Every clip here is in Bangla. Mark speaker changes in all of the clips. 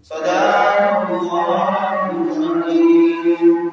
Speaker 1: صدق الله العظيم.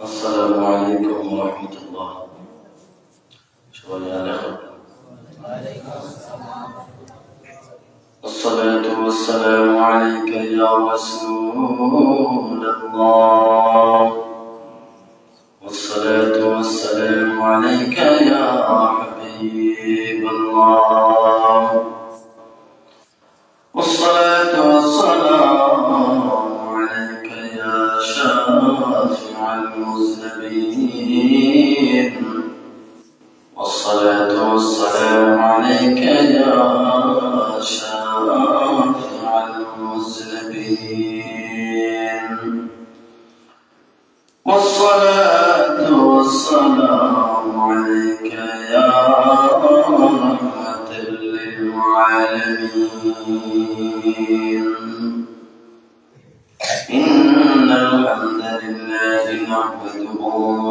Speaker 2: السلام عليكم ورحمة الله. الصلاة والسلام عليك يا رسول الله، والصلاة والسلام عليك يا حبيب الله، والصلاة والسلام عليك يا شافع المذنبين، والصلاة والسلام عليك يا شافع المذنبين، والصلاة والسلام عليك يا رحمة للعالمين. إن الحمد لله نحمده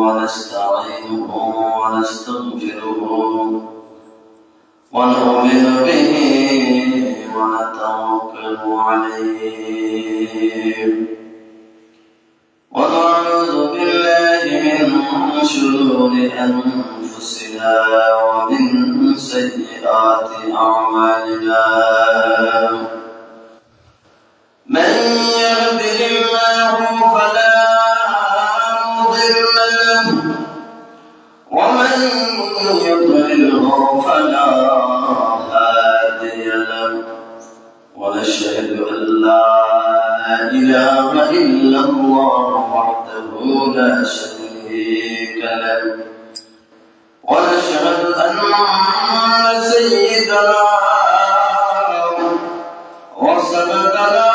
Speaker 2: ونستعينه ونستغفره ونؤمن به ونتوكل عليه، ونعوذ بالله من شرور أنفسنا ومن سيئات أعمالنا. من يهده الله فلا مضل له، ومن يضلله فلا هادي له، ونشهد أن لا إله إلا الله وحده لا شريك له، ونشهد أن سيدنا وسندنا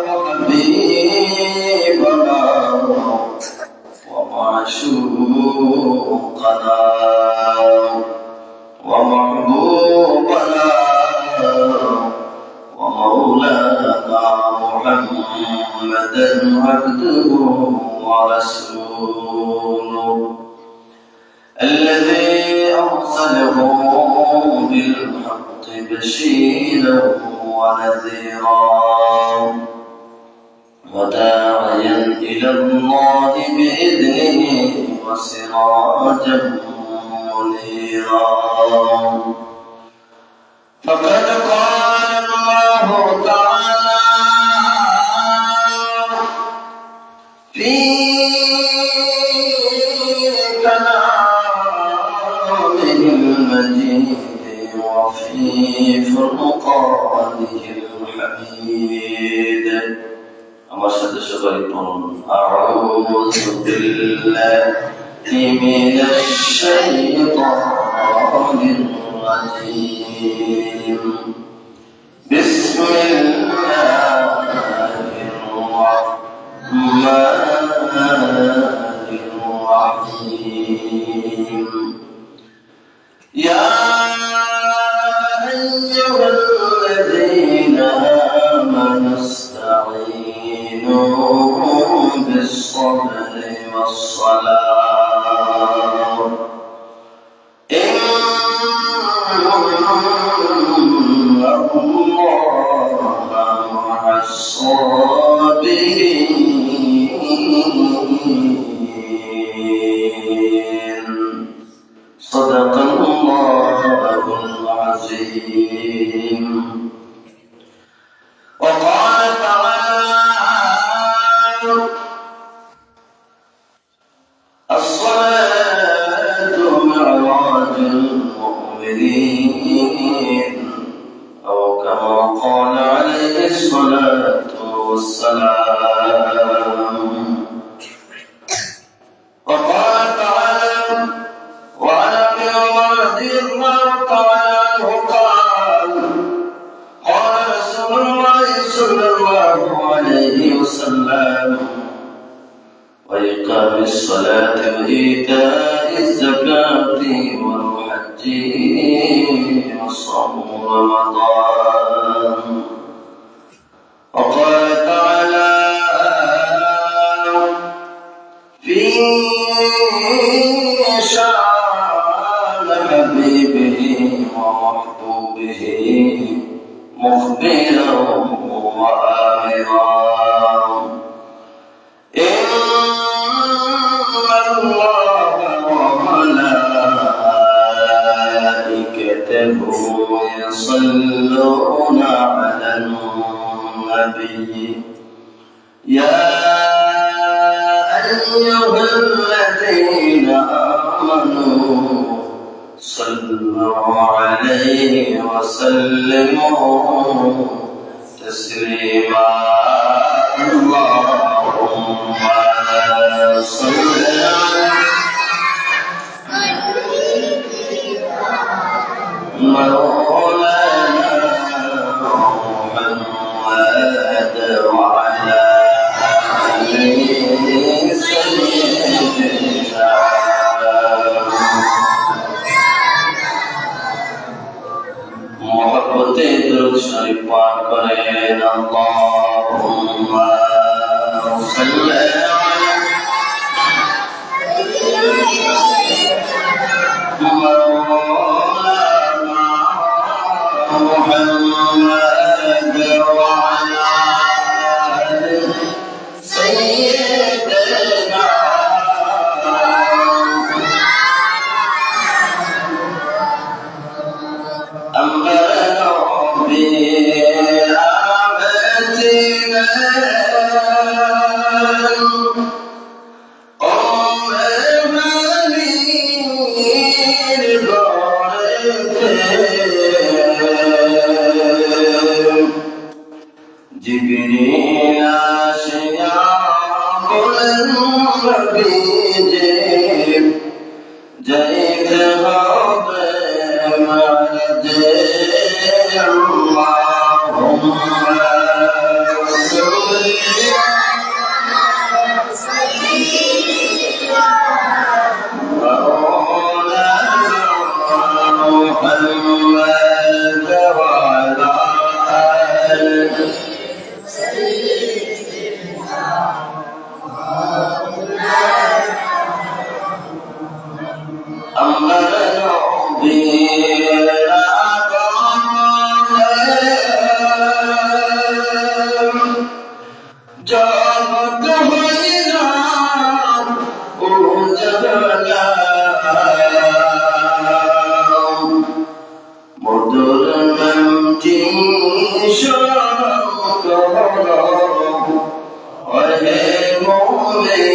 Speaker 2: وحبيبنا ومعشوقنا ومحبوبنا ومولانا محمدا عبده ورسوله، الذي أرسله بالحق بشيرا ونذيرا وداعيا إلى الله بإذنه وسراجا منيرا. فقد قال الله تعالى في كلامه المجيد وفي فرقانه الحميد. আমার সাথে সবাই বলুন আউযু বিল্লাহি মিনাশ শাইতানির রাজীম। বিসমিল্লাহির রাহমানির রাহিম। ইয়া أيها الذين آمنوا استعينوا بالصبر والصلاة إن الله مع الصابرين صدق الله العظيم. وقال تعالى الصلاة معراج المؤمنين أو كما قال عليه الصلاة والسلام. وقال تعالى وعن ابي عمر رضي الله تعالى عنه قال قال رسول الله صلى الله عليه وسلم وإقام الصلاة وإيتاء الزكاة والحج وصوم رمضان. وقال تعالى في شان حبيبه ومحبوبه مخبرا وآمرا إن الله وملائكته يصلون على النبي يا أيها الذين آمنوا صلوا عليه وسلموا تسليما. اللهم صل على مولانا محمد وعلى آله سيدنا محبت درود شریف پاک کریں. اللهم صل على مولانا محمد وعلى آله سيدنا أمرنا بأمتنا جبريل شياع النبي جيد هذا مجد. اللهم صل محمد وعلى آله أمرنا جابت هينا وجبنا مدر نمتي شرق وهي مولي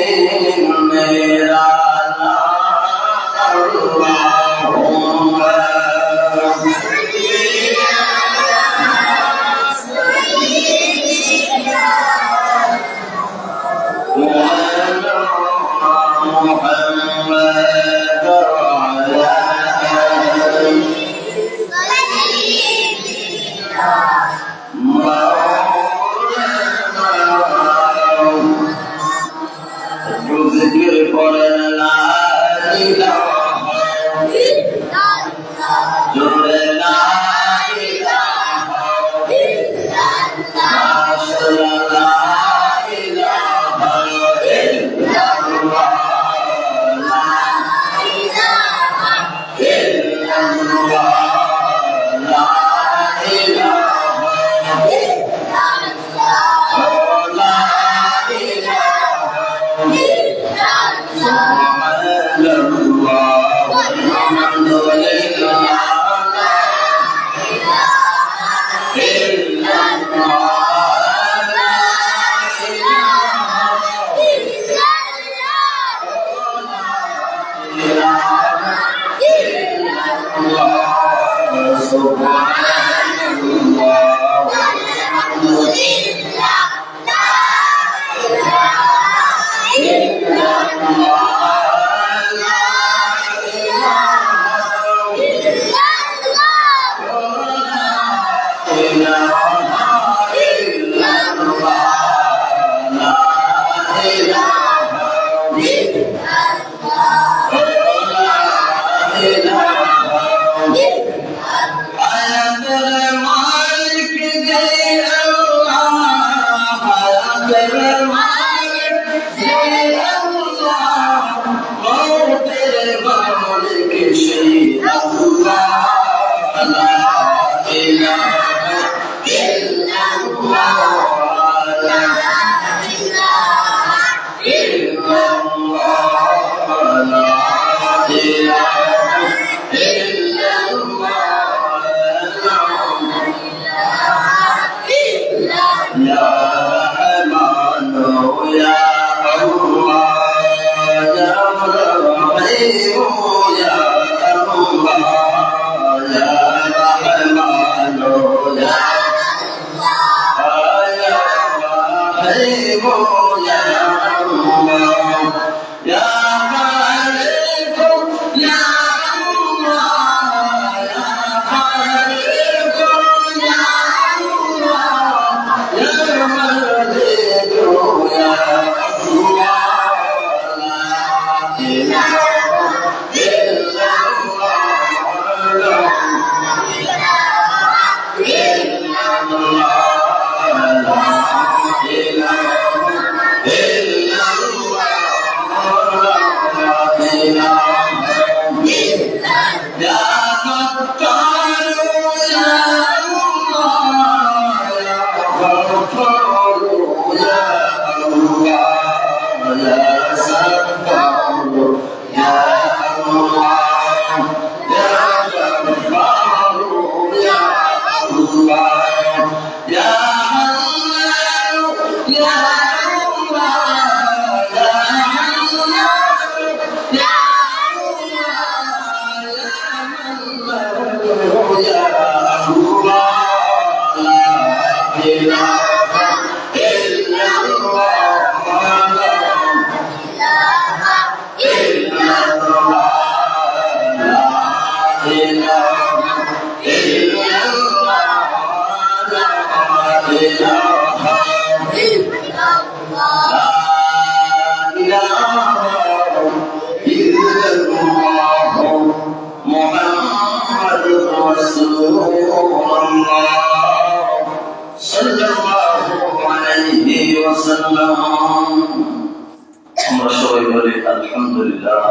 Speaker 2: আমরা সবাই বলি আলহামদুলিল্লাহ।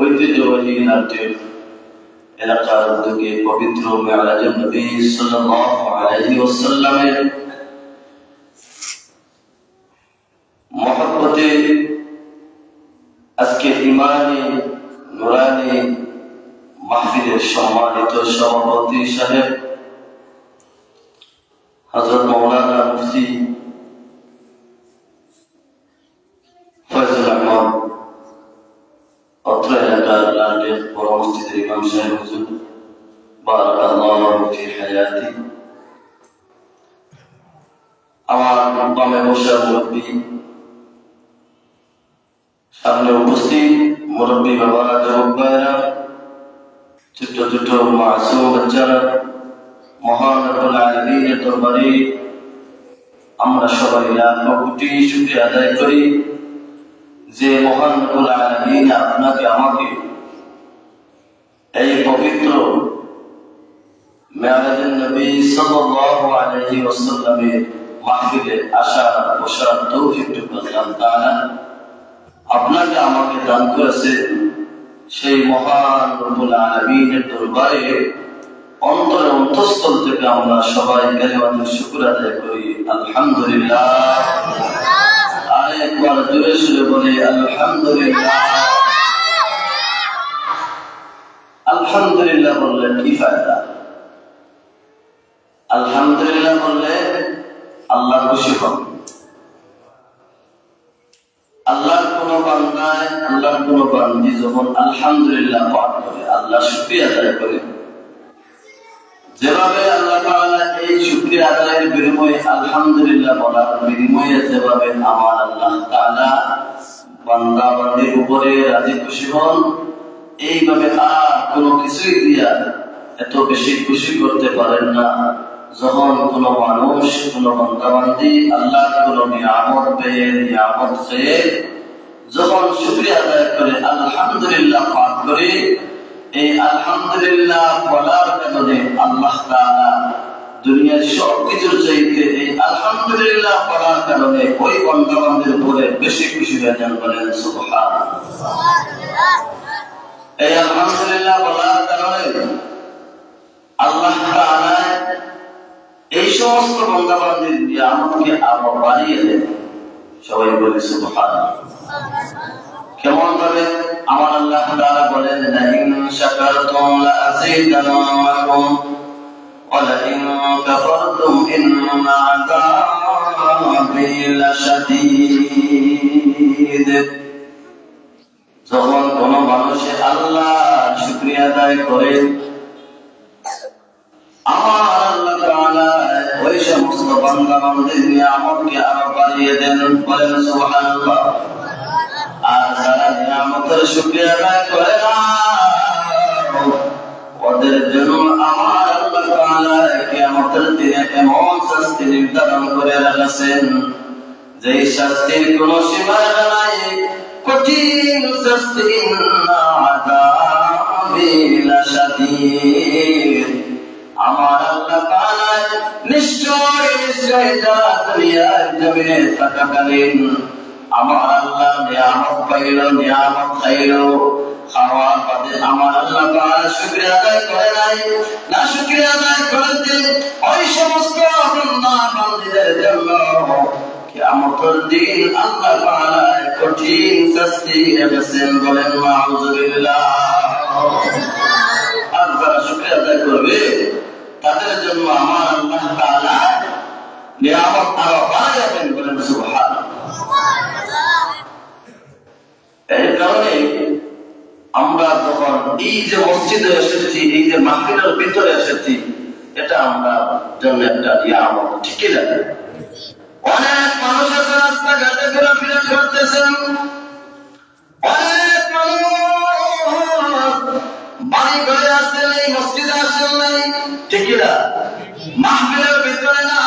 Speaker 2: ঐতিহ্যবাহী নাট্যের এলাকার উদ্যোগে পবিত্র মেরাজের নবী সাল্লাল্লাহু আলাইহি ওয়াসাল্লামের মহব্বতে আজকে ইমানি নুরানি মাহফিলের সম্মানিত সভাপতি সাহেব হযরত মাওলানা মুফতি ফয়জুল আহমদ, অত্র এলাকার লালগেট বড় মসজিদের ইমাম সাহেব হুজুর, বারাকাল্লাহু ফি হায়াতি, আমার বামে বসা মুরব্বী, সামনে উপস্থিত মুরব্বী বাবারা, যুবক ভাইয়েরা, ছোট ছোট মাসুম বাচ্চারা, মহান রব্বুল আলামিনের দরবারে আমরা সবাই লাখ কোটি শুকরিয়া আদায় করি যে মহান রব্বুল আলামিন আপনাকে আমাকে এই পবিত্র মেরাজের নবী সাল্লাল্লাহু আলাইহি ওয়াসাল্লামের মাহফিলে আসার বসার তৌফিক দান তাআলা আপনাকে আমাকে দান করেছে। সেই মহান রব্বুল আলামিনের দরবারে অন্তরে অন্তঃস্থল থেকে আমরা সবাই কালিমাতুল শুকর আদায় করি আলহামদুলিল্লাহ। আরেকবার জোরে সুরে বলি আলহামদুলিল্লাহ। আলহামদুলিল্লাহ বললে কি ফায়দা? আলহামদুলিল্লাহ বললে আল্লাহ খুশি হন। আল্লাহর কোন বান্দায়, আল্লাহর কোন বান্দি যখন আলহামদুলিল্লাহ পাঠ করে, আল্লাহ শুকরিয়া আদায় করে, যেভাবে আল্লাহ তাআলা এই শুকরিয়া আদায়ের বিনিময়ে আলহামদুলিল্লাহ বলার বিনিময়ে যেভাবে আমার আল্লাহ তাআলা বান্দা বান্দির উপরে রাজি খুশি হন, এইভাবে আর কোনো কিছুই দিয়া এত বেশি খুশি করতে পারেন না যখন কোন মানুষ, কোন বান্দা বান্দি আল্লাহর কোন নিয়ামত পেয়ে, নিয়ামত খেয়ে যখন শুকরিয়া আদায় করে আলহামদুলিল্লাহ পাঠ করে, এই আলহামদুলিল্লাহ বলার কারণে আল্লাহ তাআলা দুনিয়ার সব কিছুর চাইতে এই আলহামদুলিল্লাহ বলার কারণে ওই বান্দা বান্দির উপরে বেশি খুশি হয়ে যান। বলেন সুবহানাল্লাহ। এই আলহামদুলিল্লাহ বলার কারণে আল্লাহ তাআলা এই সমস্ত বান্দা বান্দির নিয়ামতকে আরো বাড়িয়ে দেন। সবাই বলে সুবহানাল্লাহ। কেমন ভাবে? আমার আল্লাহ তাআলা বলেন, লাইন শাকারতুম লাযীদান্নাকুম ওয়া লাইন কাফারতুম ইন্না আযাবি লাশাদীদ। যখন কোন মানুষ আল্লাহর শুকরিয়া আদায় করে, আমার আল্লাহ তাআলা ওই সমস্ত বান্দা বান্দির নিয়ামতকে আরো বাড়িয়ে দেন। বলেন সুবহানাল্লাহ। আর যারা নিয়ামতের শুকরিয়া আদায় করে না, ওদের জন্য আমার আল্লাহ তাআলা কিয়ামতের দিনে এমন শাস্তি নির্ধারণ করে রেখেছেন, যে শাস্তির কোনো সীমা নাই, কঠিন শাস্তি। ইন্না আযাবি লাশাদীদ। আমার আল্লাহ তাআলা নিশ্চয় যারা দুনিয়ার জমিনে থাকাকালীন আমার আল্লাহ নিয়ামত পাইল, নিয়ামত খাইল, খাওয়ার বাদে আমার আল্লাহ তাআলা শুকরিয়া আদায় করে নাই, না শুকরিয়া আদায় করেছেন, ওই সমস্ত বান্দা বান্দীদের জন্য কিয়ামতের দিন আল্লাহ তাআলা কঠিন শাস্তি রেখেছেন। বলেন নাউযুবিল্লাহ। আর যারা শুকরিয়া আদায় করবে তাদের জন্য আমার আল্লাহ তাআলা নিয়ামত আরো বাড়িয়ে দেন। বলেন সুবহানাল্লাহ। এই কারণে আমরা যখন এই যে মসজিদে এসেছি, এই যে মাহফিলের ভিতরে এসেছি, এটা আমরা জন্য একটা নিয়ামত। ঠিকই না? অনেক মানুষ আছে রাস্তাঘাটে ঘোরাফেরা করতেছেন, অনেক মানুষ বাড়ি ঘরে আসেন, এই মসজিদে আসেন নাই। ঠিকই না? মাহফিলের ভিতরে না,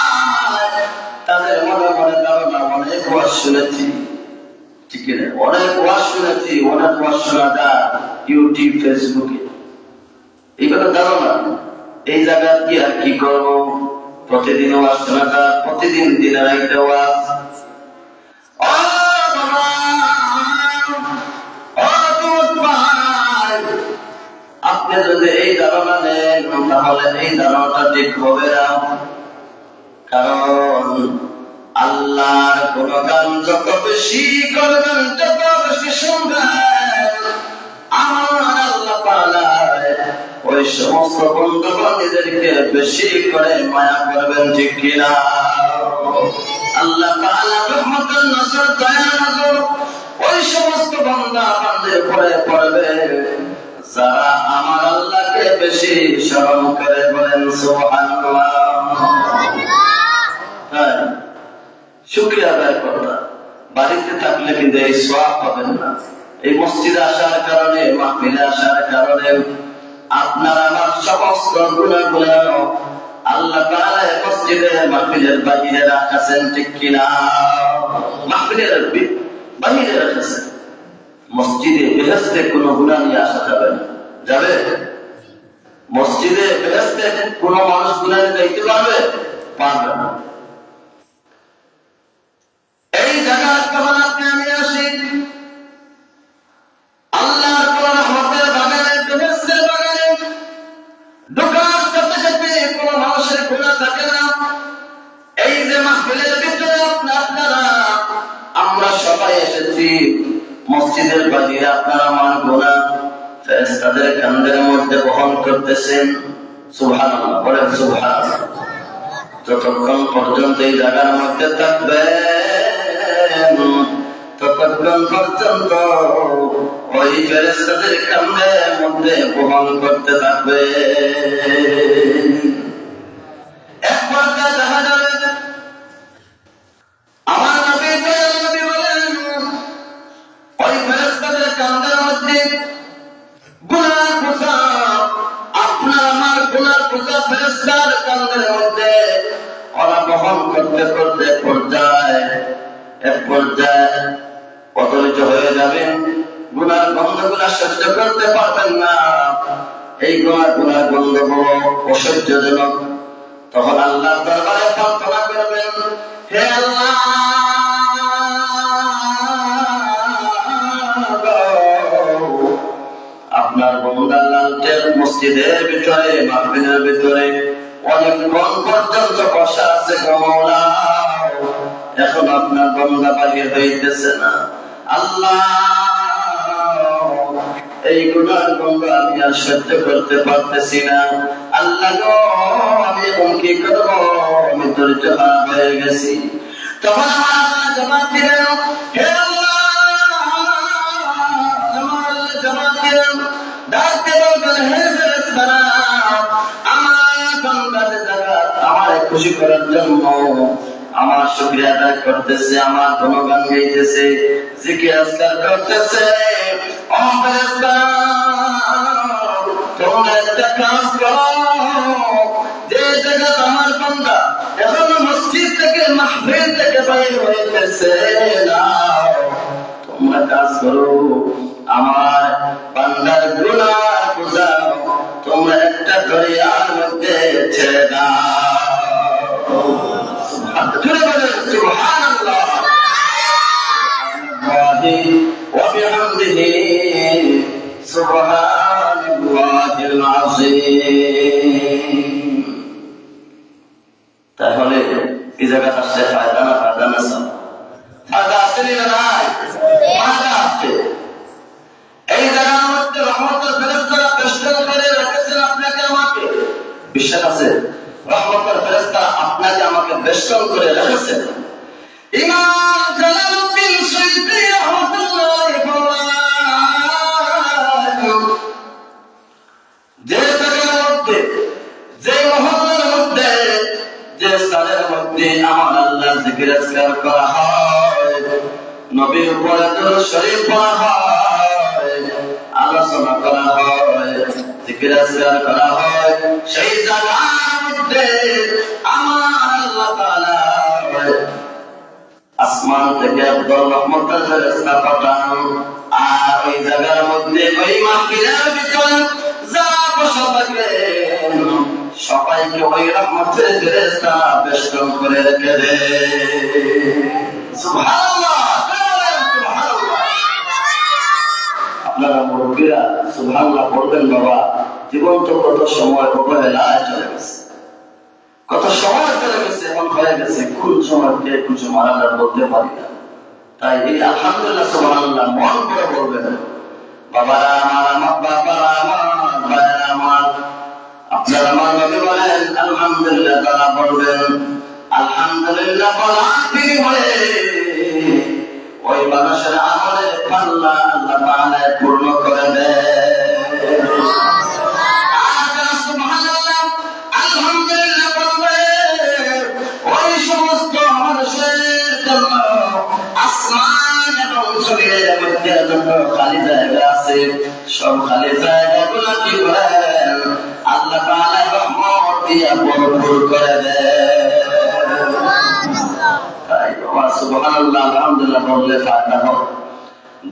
Speaker 2: তাদের মনে মনে ধারণা অনেক ওয়াজ শুনেছি। ঠিক না? অনেক ওয়াজ শুনেছি, অনেক ওয়াজ শোনা যায় ইউটিউব, ফেসবুকে। এই কথা ধারণা, এই জায়গা কি আর কি করবো, প্রতিদিন ওয়াজ শোনা যায়, প্রতিদিন দিনের একটা ওয়াজ। আপনি যদি এই ধারণা নেন, তাহলে এই ধারণাটা ঠিক হবে না। কারণ আল্লাহর কোন গান যত বেশি করবেন, যত বেশি শুনবেন, আমার আল্লাহ তাআলা ওই সমস্ত বন্ধু বান্ধবদেরকে বেশি করে মায়া করবেন। ঠিক কিনা? আল্লাহ তাআলা রহমতের নজর, দয়ার নজর ওই সমস্ত বান্দা বান্দির উপরে পড়বে যারা আমার আল্লাহকে বেশি স্মরণ করে। বলেন সুবহানাল্লাহ। হ্যাঁ, শুকরিয়া আদায় করা। বাড়িতে থাকলে কিন্তু এই সওয়াব পাবেন না। এই মসজিদে আসার কারণে, মাহফিলে আসার কারণে আপনার আমার সমস্ত গুনাহগুলো আল্লাহ তাআলা মসজিদে মাহফিলের বাইরে রাখছেন। ঠিক কিনা? মাহফিলের বাইরে রাখছেন। মসজিদে বেহেশতে কোনো গুনাহ নিয়ে আসা যাবে না। যাবে? মসজিদে বেহেশতে কোনো মানুষ গুনাহ নিতে পারবে? পারবে না। এই জায়গা যখন আপনি আমি আসি, আল্লাহর কোন রহমতে মসজিদের বাহিরে আপনার আমার গুনাহ ফেরেশতাদের কাঁধের মধ্যে বহন করতেছেন। সুবহানাল্লাহ, বলেন সুবহানাল্লাহ। যতক্ষণ পর্যন্ত এই জায়গার মধ্যে থাকবেন ততক্ষণ পর্যন্ত ওই ফেরেশতাদের কাঁধের মধ্যে বহন করতে থাকবে। এক পর্যায়ে দেখা যাবে আমার নবী বলেন ওই ফেরেশতাদের কাঁধের মধ্যে গুনার বোঝা, আপনার আমার গুনার বোঝা ফেরেশতার কাঁধের মধ্যে ওরা বহন করতে করতে এক পর্যায়ে অধৈর্য হয়ে যাবেন, গুনার গন্ধগুলা সহ্য করতে পারবেন না, এই গুনার গন্ধ বড় অসহ্যজনক। তখন আল্লাহ দরবারে প্রার্থনা করবেন, হে আল্লাহ, আপনার বান্দা লালটের মসজিদের ভিতরে মাহফিলের ভিতরে অনেকক্ষণ পর্যন্ত বসা আছে গো মাওলা, এখন আপনার বান্দা বাহির হইতেছে না। আল্লাহ, এই গুনার গন্ধ আমি আর সহ্য করতে পারতেছি না। আল্লাহ গো, আমি এখন কি করবো? আমি ধৈর্য হারা হয়ে গেছি। তখন আমার আল্লাহ জবাব দিলেন, হে আল্লাহ, আমার জবাব দিলেন, ডাকতে বলবেন, হে ফেরেশতারা, আমার বান্দাদের জাগাত আমারে খুশি করার জন্য আমার শুকরিয়া আদায় করতেছে, আমার গুণগান গাইতেছে, জিকির আজকার করতেছে। ও ফেরেশতারা, তোমরা একটা কাজ করো, যে জায়গা আমার বান্দা এখন মসজিদ থেকে মাহফিল থেকে বাইরে হইতেছে না, তোমরা কাজ করো, আমার বান্দার গুনাহ বোঝা তোমরা একটা দরিয়ার মধ্যে ছেড়ে দাও। সুবহানাল্লাহ ওয়া বিহামদিহি সুবহানাল্লাহিল আযীম। তাহলে এই জায়গা আসছে ফায়দা না ফায়দা না? ফায়দা আছে না নাই? ফায়দা আছে। এই জায়গার মধ্যে রহমতের ফেরেশতারা বেষ্টন করে রেখেছেন আপনাকে আমাকে। বিশ্বাস আছে? রহমতের ফেরেশতারা আপনাকে আমাকে বেষ্টন করে রেখেছেন। ইমাম জালালউদ্দিন সুয়ুতী রাহমাতুল্লাহি আলাইহি যে জায়গার মধ্যে, যে মহল্লার মধ্যে, যে স্থানের মধ্যে আমার আল্লাহর জিকির আজকার করা হয়, নবীর উপরে দরুদ শরীফ পড়া হয়, আলোচনা করা হয়, জিকির আজকার করা হয়, সেই জায়গার মধ্যে আমার আল্লাহ তাআলা আসমান থেকে একদল রহমতের ফেরেশতা পাঠান। আর ওই জায়গার মধ্যে ওই মাহফিলের ভিতরে যারা বসে থাকবেন সবাইকে ওই রহমতের ফেরেশতা বেষ্টন করে রেখে দেন। সুবহানাল্লাহ, সুবহানাল্লাহ। আপনারা মুরব্বীরা সুবহানাল্লাহ বলবেন। বাবা, জীবন তো কত সময় অবহেলায় চলে গেছে, কত সময় চলে গেছে, এখন হয়ে গেছে, কোন সময় কে কোন সময় আমরা বলতে পারি না। তাই এই আলহামদুলিল্লাহ সুবহানাল্লাহ মন করে বলবেন। বাবারা আমার, আমার বাবারা আমার, ভাইরা আমার, আপনারা আমার নবী বলেন আলহামদুলিল্লাহ, তারা বলবেন আলহামদুলিল্লাহ বলার বিনিময়ে ওই মানুষের আমলের পাল্লা আল্লাহ তাআলা পূর্ণ করে দেন। সুবহানাল্লাহ, আলহামদুলিল্লাহ বলবেন ওই সমস্ত মানুষের জন্য আসমান এবং জমিনের মধ্যে যত খালি জায়গা আছে, সব খালি জায়গাগুলো কি করেন আল্লাহ তাআলা রহমত দিয়ে ভরপুর করে দেন। তাই বাবা সুবহানাল্লাহ আলহামদুলিল্লাহ বললে ফায়দা হবে।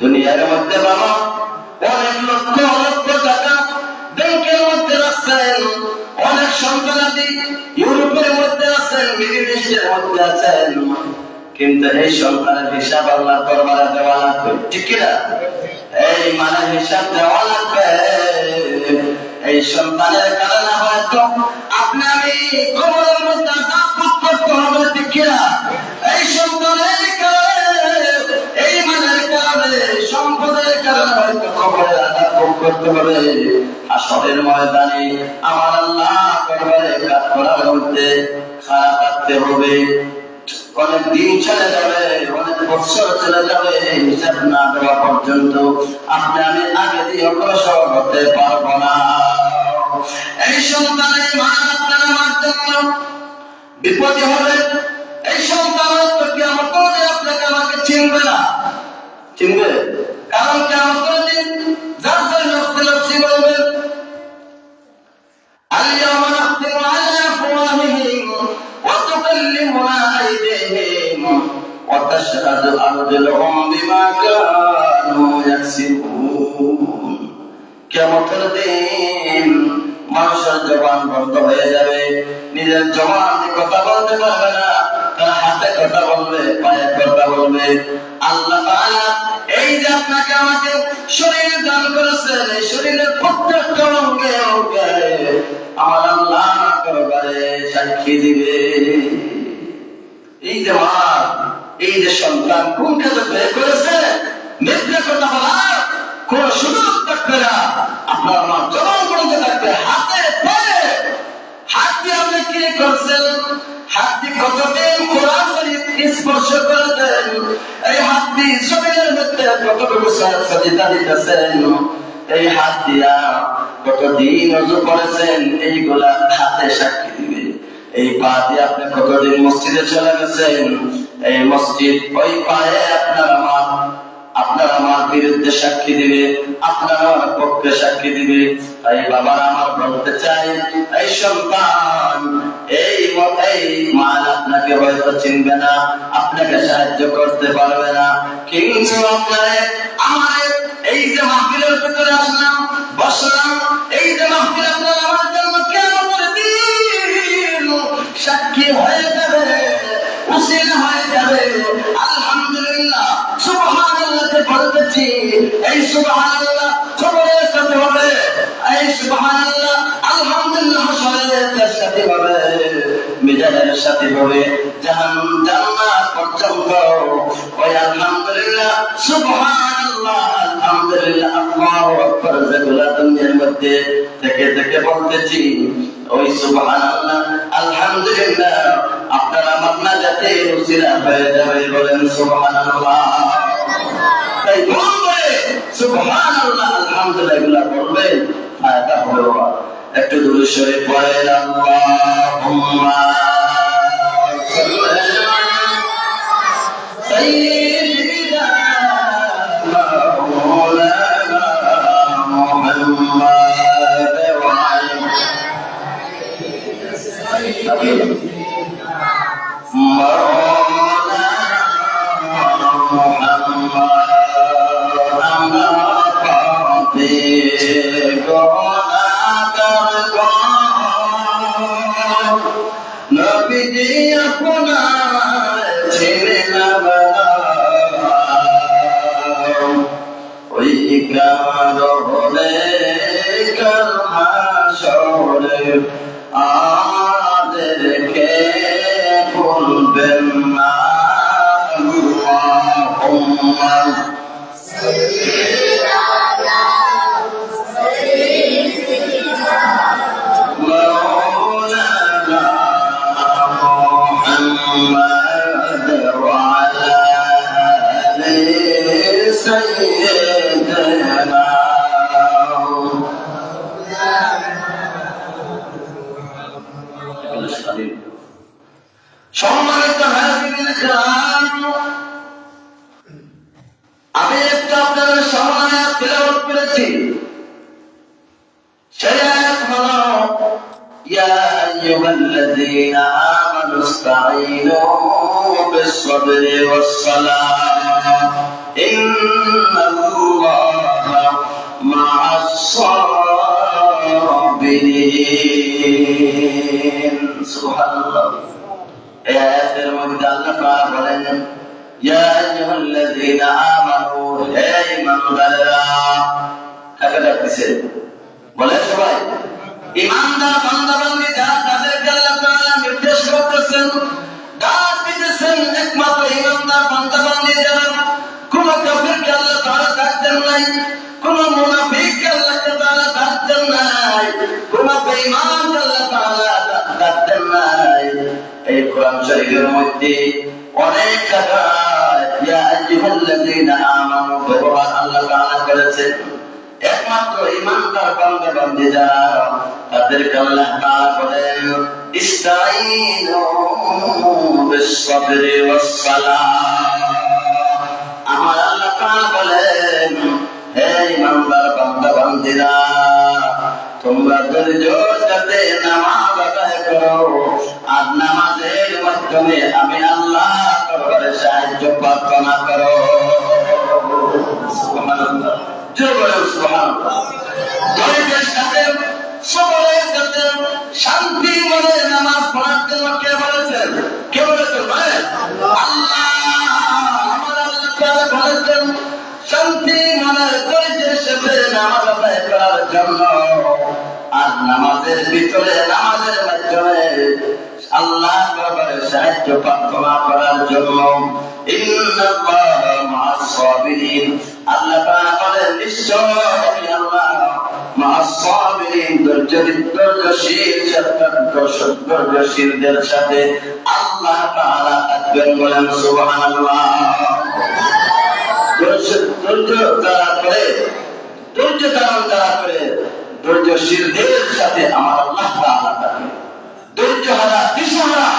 Speaker 2: দুনিয়ার মধ্যে বাবা অনেক লক্ষ লক্ষ টাকা ব্যাংকের মধ্যে রাখছেন, অনেক সন্তানাদি ইউরোপের মধ্যে আছেন, মিডল ইস্টের মধ্যে আছেন, কিন্তু এই সন্তানের হিসাব আল্লাহর দরবারে দেওয়া লাগবে, ঠিক কিনা? এই মানে হিসাব দেওয়া লাগবে। এই সন্তানের কারণে হয়তো আপনি আমি কবরের মধ্যে আযাব করতে হবে, ঠিক কিনা? এই সন্তানের কারণে, এই মানের কারণে, সম্পদের করতে হবে। হাসরের ময়দানে আমার আল্লাহ দরবারে কাজ করার মধ্যে খাড়া থাকতে হবে। অনেক দিন চলে যাবে, অনেক বছর চলে যাবে, হিসাব না দেওয়া পর্যন্ত আপনি আমি আগে দিয়ে অগ্রসর হতে পারবো না। এই সন্তানের মা আপনার আমার জন্য বিপদে হবে। এই সন্তান কিয়ামত করে আপনাকে আমাকে চিনবে না। চিনবে? কারণ কিয়ামত করে দিন যার জন্য নফসি বলবেন আল-ইয়াওমা নাখতিমু আলা আফওয়াহিহিম ওয়া তুকাল্লিমুনা আইদিহিম ওয়া তাশহাদু আরজুলুহুম বিমা কানু ইয়াকসিবুন। কিয়ামতের দিন মানুষের জবান বন্ধ হয়ে যাবে, নিজের জবান দিয়ে কথা বলতে পারবে না, তার হাতে কথা বলবে, পায়ে কথা বলবে। আল্লাহ তাআলা এই যে আপনাকে আমাকে শরীর দান করেছেন, এই শরীরের প্রত্যেকটা অঙ্গে অঙ্গে আমার আল্লাহ দরবারে সাক্ষী দিবে। এই যে মা, এই যে সন্তান কোন কাজে ব্যয় করেছে, মিথ্যা কথা বলার কোন সুযোগ থাকবে না। আপনার মা জবান বলতে থাকবে, হাতে পায়ে হাত দিয়ে আপনি কি করছেন, হাত দিয়ে কতদিন কোরআন শরীফ স্পর্শ করেছেন, এই হাত দিয়ে শরীরের মধ্যে কতটুকু সাজদা দিতেছেন, এই হাত দিয়া কতদিন ওযু করেছেন, এইগুলা হাতে সাক্ষী দিবে। এই পা দিয়ে আপনি কতদিন মসজিদে চলে গেছেন, এই মসজিদ ওই পায়ে আপনার আমার বিরুদ্ধে সাক্ষী দিবে, আপনার আমার পক্ষে সাক্ষী দিবে। তাই বাবার আমার বলতে চাই, এই সন্তান, এই মান আপনাকে হয়তো চিনবে না, আপনাকে সাহায্য করতে পারবে না, কিন্তু আপনারে আমার এই যে মাহফিলের ভিতরে আসলাম, বসলাম, এই যে মাহফিল আপনার আমার জন্য কিয়ামতের দিন সাক্ষী হয়ে যাবে, উসিলা হয়ে যাবে। আলহামদুলিল্লাহ, সুবহানাল্লাহ বলতেছি, এই সুবহানাল্লাহ কবরের সাথে হবে, এই সুবহানাল্লাহ আলহামদুলিল্লাহ হাসরের সাথে হবে, মিজানের সাথে হবে, জান্নাত পর্যন্ত ওই আলহামদুলিল্লাহ সুবহানাল্লাহ আলহামদুলিল্লাহ আল্লাহু আকবার যেগুলা দুনিয়ার মধ্যে থেকে থেকে বলতেছি, ওই সুবহানাল্লাহ আলহামদুলিল্লাহ আপনার আমার নাজাতে উসিলা হয়ে যাবে। বলেন সুবহানাল্লাহ। তাই বলবে সুবহানাল্লাহ আলহামদুলিল্লাহ এগুলা বলবেন, আয়াতটা হবে বাবা একটু দূরে সরে পড়েন, আল্লাহুম্মা সাল্লি সাইয়্যিদিনা মাওলানা মুহাম্মাদ ওয়া আলা আমাদেরকে ভুলবেন না। আল্লাহুম্মা সাইয়্যিদিনা মাওলানা মুহাম্মাদ ওয়া আলা আলি সাইয়্যিদিনা। সম্মানিত হাজিরিন কিরাম, আমি একটা আপনাদের সামনে তেলাওয়াত করেছি, সেই আয়াত হলো ইয়া আইয়ুহাল্লাযীনা আমানু ইসতাঈনু বিস-সাবরি ওয়াস-সালাহ ইন্নাল্লাহা মা'আস-সাবিরিন। সুবহানাল্লাহ। এই আয়াতের মধ্যে আল্লাহ তাআলা বলেন ইয়া আইয়ুহাল্লাযীনা আমানু, হে ঈমানদাররা। কাকে ডাকতেছে? বলেন সবাই। ঈমানদার বান্দা-বান্দী যারা, তাদেরকে আল্লাহ তাআলা নির্দেশ করতেছেন, ডাক দিতেছেন একমাত্র ঈমানদার বান্দা-বান্দী যারা। কোন কাফিরকে আল্লাহ তাআলা ডাক দেন নাই, কোন মুনাফিককে আল্লাহ ইমান আল্লাহ তাআলা রাখতেন নাই। এই কোরআন শরীফের মধ্যে অনেক জায়গায় ইয়া আইয়ুহাল্লাযীনা আমানু ব্যবহার আল্লাহ তাআলা করেছেন। একমাত্র ঈমানদার বান্দা বান্দীরা তাদেরকে আল্লাহ তাআলা বলেন ইস্তাঈনু বিস-সাবরি ওয়াস-সালাহ। আমার আল্লাহ তাআলা বলেন হে ঈমানদার বান্দা বান্দীরা তোমরা ধৈর্যের সাথে নামাজ আদায় করো, আর নামাজের মাধ্যমে আমি আল্লাহ দরবারে সাহায্য প্রার্থনা করো। সুবহানাল্লাহ, জোরে বলো সুবহানাল্লাহ। ধৈর্যের সাথে সবরের সাথে শান্তি মনে নামাজ পড়ার জন্য কে বলেছেন? কে বলেছেন? আল্লাহ। আমার আল্লাহ তাআলা বলেছেন শান্তি মনে ধৈর্যের সাথে নামাজ আদায় করার জন্য, আর নামাজের ভিতরে নামাজের মাধ্যমে আল্লাহ দরবারে সাহায্য প্রার্থনা করার জন্য। ইন্নাল্লাহা মা'আস সাবিরিন, আল্লাহ তাআলা বলেন নিশ্চয় আমি আল্লাহ মা'আস সাবিরিন ধৈর্যশীলদের সাথে আল্লাহ তাআলা থাকবেন। বলেন সুবহানাল্লাহ। ধৈর্য ধারণ করে ধৈর্যশীলদের সাথে আমার আল্লাহ তাআলা থাকবেন। ধৈর্যহারা দিশাহারা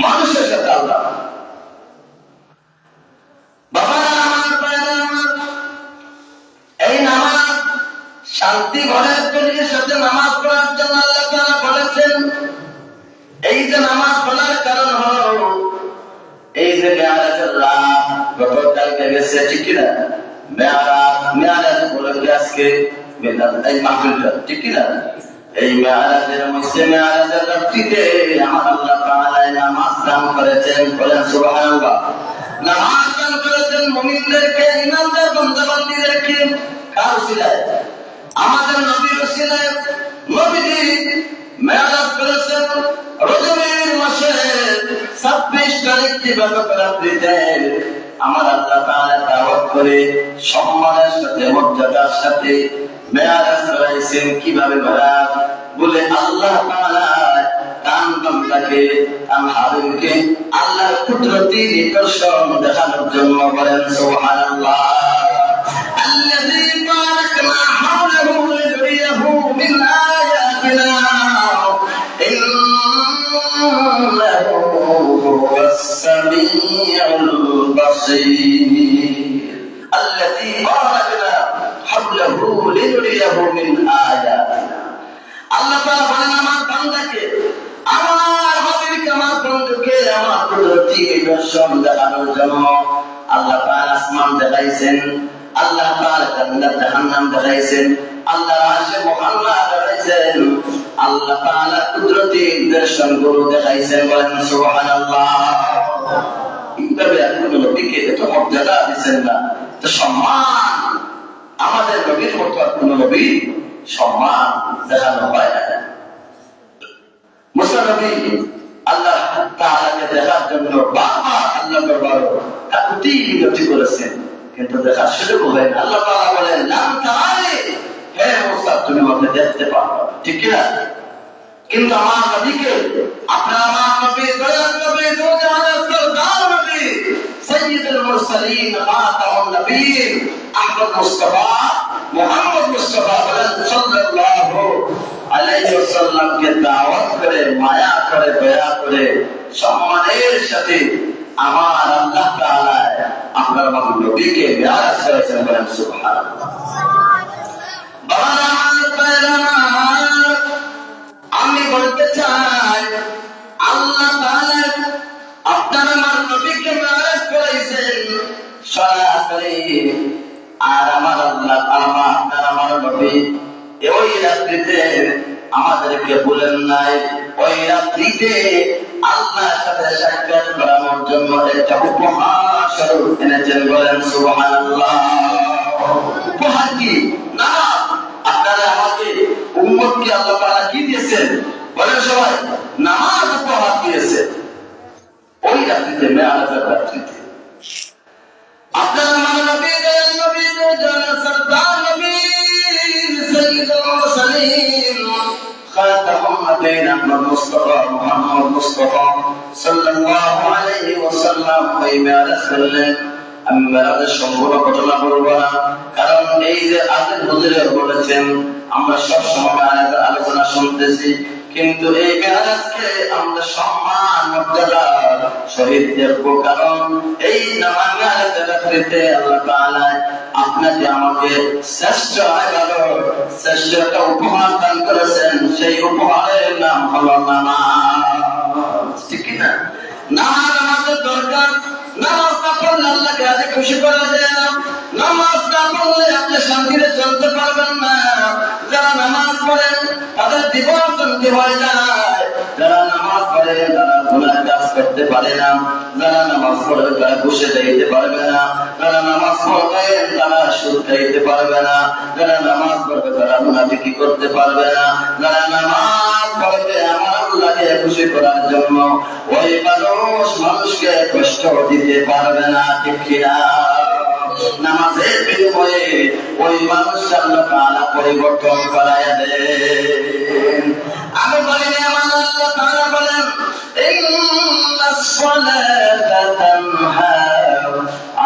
Speaker 2: মানুষের সাথে আল্লাহ। বাবারা আমার, ভাইরা আমার, এই নামাজ শান্তি ঘরের তৈরির সাথে নামাজ পড়ার জন্য আল্লাহ তাআলা বলেছেন। এই যে নামাজ পড়ার কারণ হলো এই যে মেয়ারাজের রাত গতকালকে গেছে, ঠিক কিনা? মেয়ারাজ বলে আজকে এই মাহফিলটা, ঠিক কিনা? এই মেয়ারাজের মধ্যে মেয়ারাজের রাত্রিতে আমার আল্লাহ তাআলা নামাজ দান করেছেন। বলেন সুবহানাল্লাহ। নামাজ দান করেছেন মুমিনদেরকে, ঈমানদার বান্দা বান্দীদেরকে। কার উসিলায়? আমাদের নবীর উসিলায়। নবীজি মেয়ারাজ করেছেন রজবের মাসে 26 তারিখ দিবাগত রাত্রিতে। আমার আল্লাহ তাআলা দাওয়াত করে সম্মানের সাথে মর্যাদার সাথে মেয়ারাজ করাইছেন। কিভাবে মেয়ারাজ? বলে আল্লাহ তাআলা তার বান্দাকে, তার হাবিবকে আল্লাহর কুদরতি নিদর্শন দেখানোর জন্য। বলেন সুবহানাল্লাহ। আল্লাযী বারাকনা হাওলাহু লিনুরিয়াহু মিন আয়াতিনা ইন্নাহু হুয়াস সামিউল বাসীর। আল্লাযী বারাকনা হাওলাহু লিনুরিয়াহু মিন আয়াতিনা। আল্লাহ তাআলা বলেন আমার বান্দাকে, আমার হাবিবকে, আমার বন্ধুকে আমার কুদরতি নিদর্শন দেখানোর জন্য আল্লাহ তাআলা আসমান দেখাইছেন, আল্লাহ তাআলা জান্নাত জাহান্নাম দেখাইছেন, আল্লাহ আরশে মুআল্লা দেখাইছেন, আল্লাহ তাআলা কুদরতি নিদর্শন গুলো দেখাইছেন। বলেন সুবহানাল্লাহ। এইভাবে আপনি নবীকে এত মর্যাদা দিয়েছেন না, তো সম্মান আমাদের নবীর মতো আর কোন নবী সম্মান দেখানো হয় না। মুসা নবী আল্লাহ তাআলাকে দেখার জন্য বারবার আল্লাহ দরবারে কাকুতি মিনতি করেছেন, কিন্তু দেখার সুযোগ হয় না। আল্লাহ তাআলা বলেন লাম তারানি, হে মুসা তুমি আমাকে দেখতে পারো, ঠিক কি না? কিন্তু আমার নবীকে, আপনার আমার নবী দয়ার নবী দুজাহানের সরদার নবী সাইয়্যিদুল মুরসালিন খাতামুন নবিয়্যিন আহমদ মুস্তাফা মুহাম্মদ মুস্তাফা সাল্লাল্লাহু আলাইহি ওয়াসাল্লামকে দাওয়াত করে, মায়া করে, দয়া করে, সম্মানের সাথে আমার আল্লাহ তাআলা আপনার নবীকে মেরাজ করেছেন। বলেন সুবহানাল্লাহ। আমি বলতে চাই আল্লাহ তাআলা আপনার আমার নবীকে মেরাজ করেছেন সরাসরি, আর আমার আল্লাহ তাআলা আপনার আমার নবী ওই রাত্রিতে আমাদেরকে বলেন নাই, ওই রাত্রিতে আল্লাহর সাথে সাক্ষাৎ করানোর জন্য একটা উপহার স্বরূপ এনেছেন। বলেন সুবহানাল্লাহ। উপহার কি? না, আপনারা আমাকে উম্মতকে আল্লাহ তাআলা কি দিয়েছেন? বলেন সবাই, নামাজ উপহার দিয়েছেন। ওই রাত্রিতে, মেরাজের রাত্রিতে আপনারা আমার নবী সরদার নবী সাইয়্যিদুল মুরসালিন খাতাম আলামিন আহমদ মুস্তাফা মুহাম্মদ মুস্তাফা সাল্লাল্লাহু আলাইহি ওয়াসাল্লাম ওই মেরাজ করলেন। আমি মেরাজের সম্পূর্ণ ঘটনা বলবো না, কারণ এই যে আজকে হুজুরে বলেছেন আমরা সব সময় আলোচনা শুনতেছি, কিন্তু এই মেরাজকে আমরা সম্মান মর্যাদা শহীদ দেখবো। কারণ এই মেরাজের রাত্রিতে আল্লাহ তাআলা আপনাকে আমাকে শ্রেষ্ঠ ইবাদত, শ্রেষ্ঠ একটা উপহার দান করেছেন। সেই উপহারের নাম হলো নামাজ। ঠিক না? নামাজের দরকার। নামাজ না পড়লে আল্লাহকে রাজি খুশি করা যায় না। নামাজ না পড়লে আপনি শান্তিতে চলতে পারবেন না। যারা নামাজ পড়েন তাদের জীবন শান্তি হয়ে যায়। যারা নামাজ পড়ে তারা গুনাহ কাজ করতে পারে না। যারা নামাজ পড়ে তারা বসে যাইতে পারবে না। যারা নামাজ পড়ে তারা সুদ খাইতে পারবে না। যারা নামাজ পড়বে তারা মুনাফিকি করতে পারবে না। যারা নামাজ পড়বে আমার আল্লাহকে খুশি করার জন্য, ওই মানুষকে কষ্ট দিতে পারবে না। ঠিক কিনা? নামাজের বিনিময়ে ওই মানুষকে আল্লাহ তাআলা পরিবর্তন করায়া দেন। আমি বলিনি, আমার আল্লাহ তাআলা বলেন ইন্নাস সালাতা তানহা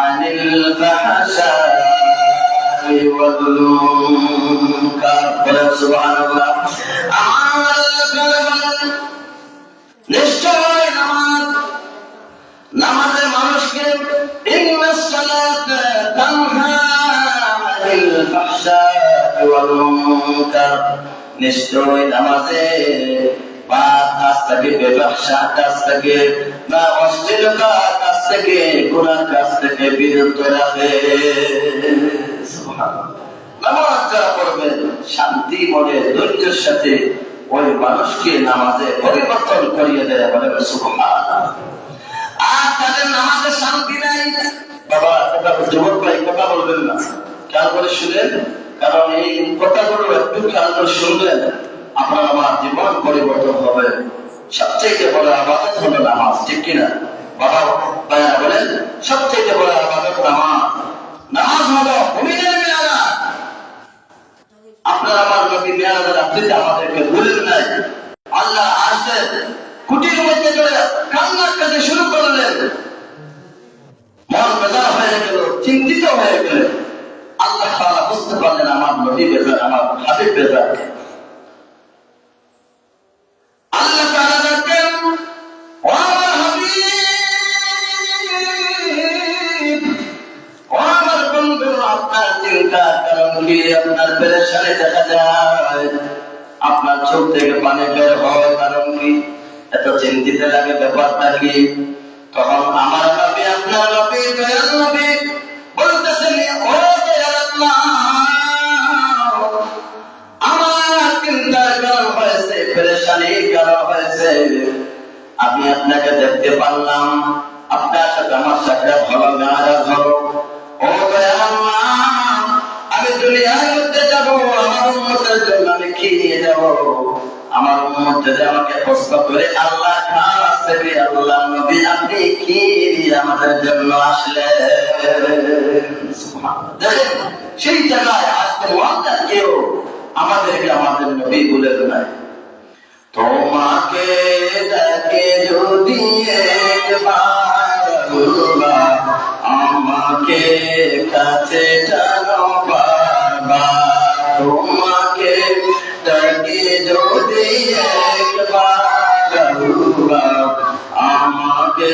Speaker 2: আনিল ফাহশাই ওয়াল মুনকার। বলেন সুবহানাল্লাহ। আমার আল্লাহ তাআলা বলেন নিশ্চয় নামাজে মানুষকে ইন্নাস সালাতা তানহা আনিল ফাহশাই ওয়াল মুনকার, নিশ্চয় নামাজে পাপ কাজ থেকে, ব্যবসা কাজ থেকে, না অশ্লীলতা কাজ থেকে, গুনাহ কাজ থেকে বিরত রাখে। সুবহানাল্লাহ। নামাজ যারা পড়বেন শান্তি মনে ধৈর্যের সাথে ওই মানুষকে নামাজে পরিবর্তন করিয়ে দেয়। বলে সুবহানাল্লাহ। আর তাদের নামাজে শান্তি নাই। বাবা কথা যুবক ভাই কথা বলবেন না, খেয়াল করে শুনেন, কারণ এই কথাগুলো একটু খেয়াল করে শুনলেন আপনার আমার জীবন পরিবর্তন হবে। সবচেয়ে বড় ইবাদত হলো নামাজ। ঠিক কিনা? বাবা ভাইয়া বলেন সবচেয়ে বড় ইবাদত নামাজ। নামাজ হলো মুমিনের মিলাদ। আপনার আমার নবী মিলাদের রাত্রিতে আমাদেরকে ভুলেন নাই। আল্লাহ আসে কুটির মধ্যে করে কান্না কাঁদতে শুরু করলেন। মন বেজার হয়ে গেল, চিন্তিত হয়ে গেল। আল্লাহ তাআলা বুঝতে পারলেন আমার নবী বেজার, আমার হাবিব বেজার। আল্লাহ তাআলা বলেন ও আমার হাবিব, ও আমার বন্ধু, আপনার চিন্তার কারণ কি? আপনার পেরেশানি দেখা যায়, আপনার চোখ থেকে পানি বের হয়, কারণ কি? এত চিন্তিত লাগে, ব্যাপারটা কি? তখন আমার নবী, আপনার নবী, দয়াল নবী বলতেছেন ও দয়াল আল্লাহ, আমার চিন্তার কারণ হয়েছে, পেরেশানির কারণ হয়েছে। আমি আপনাকে দেখতে পারলাম, আপনার সাথে আমার সাক্ষাৎ হলো, মেরাজ হলো। ও দয়াল আল্লাহ, আমি দুনিয়ার মধ্যে যাব, আমার উম্মতের জন্য আমি কি নিয়ে যাব? আমার উম্মত যদি আমাকে প্রশ্ন করে আল্লাহ কাছ থেকে, আল্লাহ নবী আপনি কি আমাদের জন্য আসলেন? সেই জায়গায় আজকে ওয়াদা কেউ আমাদেরকে আমাদের নবী বলে নাই। তোমাকে দেখে যদি একবার আমাকে কাছে টানো বারবার, তোমাকে দেখে যদি একবার আমাকে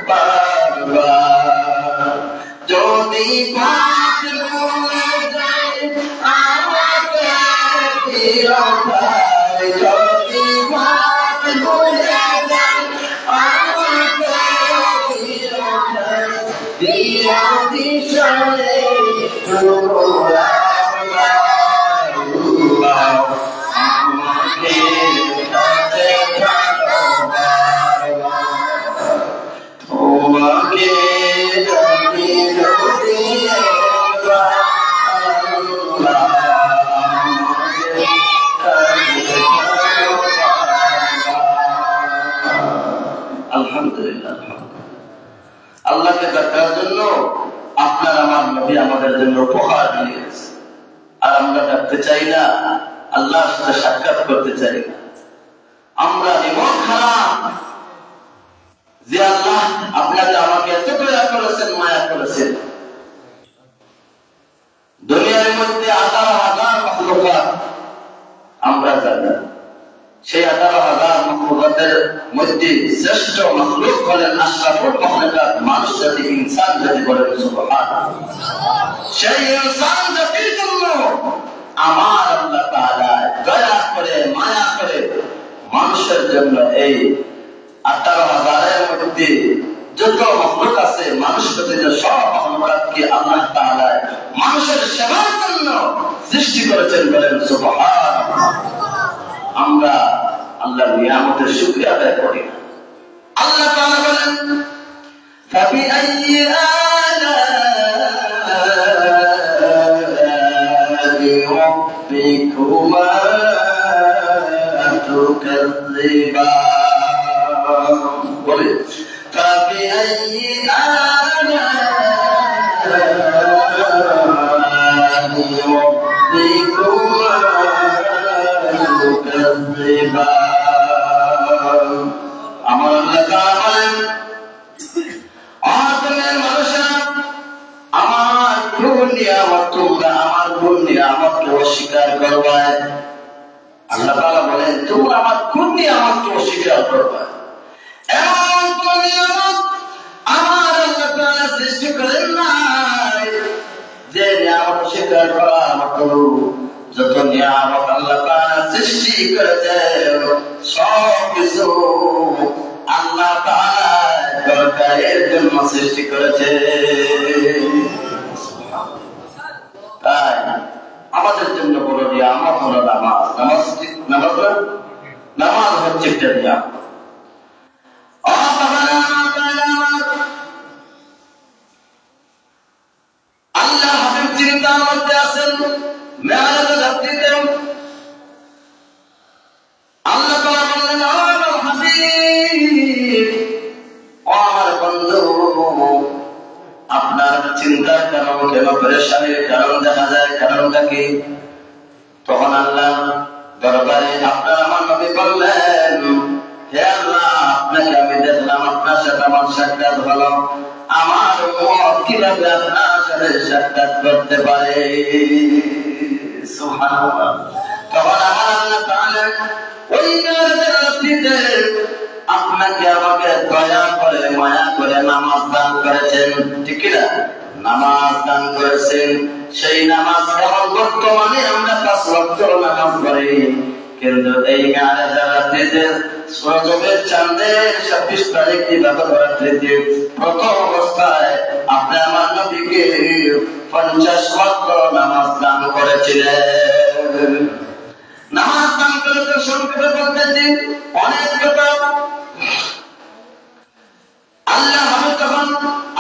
Speaker 2: বারবার, যদি বাত ভুলে যায় আমাকে চিরকাল, যদি বাত ভুলে যায় আমাকে চিরকাল, দিয়া দিশারে আমাকে কাছে টানো বারবার, তোমাকে যদি যদি একবার আমাকে কাছে টানো বারবার। আলহামদুলিল্লাহ। আল্লাহকে ডাকার জন্য আপনার আমার নবী আমাদের জন্য উপহার দিয়েছে, আর আমরা ডাকতে চাই না। আল্লাহর সাথে সাক্ষাৎ করতে চাই না। আমরা এমন খারাপ যে আল্লাহ আপনাকে আমাকে এত দয়া করেছেন, মায়া করেছেন। দুনিয়ার মধ্যে 18,000 মাখলুকাত আমরা জানি, সেই 18,000 মাখলুকাতের মধ্যে শ্রেষ্ঠ মাখলুক হলেন আশরাফুল মাখলুকাত, মানুষ জাতি, ইনসান জাতি বলেন সুবহানাল্লাহ। সেই ইনসান জাতির জন্য আমার আল্লাহ তাআলা দয়া করে, মায়া করে মানুষের জন্য এই 18,000-এর মধ্যে যত মাখলুক আছে, মানুষ ব্যতীত সব মাখলুকাতকে আল্লাহ তাআলা মানুষের সেবার জন্য সৃষ্টি করেছেন বলেন সুবহানাল্লাহ। আমরা আল্লাহর নিয়ামতের শুকরিয়া আদায় করি না। আল্লাহ তাআলা বলেন ফাবিআইয়ি আলা'i রাব্বিকুমা তুকাযযিবান, বলে ফাবিআইয়ি আলা'i রাব্বিকুমা আমার আল্লাহ তাআলা বলেন, আদমের মানুষেরা আমার কোন নিয়ামত তোমরা আমার কোন নিয়ামতকে অস্বীকার করবে? আল্লাহ তাআলা বলেন, তোমরা আমার কোন নিয়ামতকে অস্বীকার করবে? এমন কোন নিয়ামত আমার আল্লাহ তাআলা সৃষ্টি করেন নাই যে নিয়ামত অস্বীকার করার মতো। যত নিয়ামত আল্লাহ তাআলা সৃষ্টি করেছেন সব কিছু আল্লাহ তাআলা দরকারের জন্য সৃষ্টি করেছে। তাই আমাদের জন্য বড় নিয়ামত হলো নামাজ। নামাজ হচ্ছে একটা নিয়ামত। আল্লাহ হাবিব চিন্তার মধ্যে আছেন, মেরাজের রাত্রিতে আল্লাহ তাআলা বললেন, ও আমার হাবিব, ও আমার বন্ধু, আপনার চিন্তার কারণ, কেন পেরেশানির কারণ দেখা যায়, কারণটা কি? তখন আল্লাহ দরবারে আপনার আমার নবী বললেন, হে আল্লাহ, আপনাকে আমি দেখলাম, আপনার সাথে আমার সাক্ষাৎ হলো, আমার উম্মত কিভাবে আপনার সাথে সাক্ষাৎ করতে পারে? সুবহানাল্লাহ। তখন আমার আল্লাহ তাআলা ওই মেরাজের রাত্রিতে আপনাকে আমাকে দয়া করে, মায়া করে নামাজ দান করেছেন, ঠিক না? নামাজ দান করেছেন। সেই নামাজ এখন বর্তমানে আমরা 5 ওয়াক্ত নামাজ পড়ি, কিন্তু এই মেরাজের রাত্রিতে রজবের চাঁদের 26 তারিখ ইবাদত রাত্রিতে প্রথম অবস্থায় আপনি আমার নবীকে 50 ওয়াক্ত নামাজ দান করেছিলেন। নামাজ দান করেছেন, সংক্ষেপে বলতেছি, অনেক কথা। আল্লাহ হাবিব তখন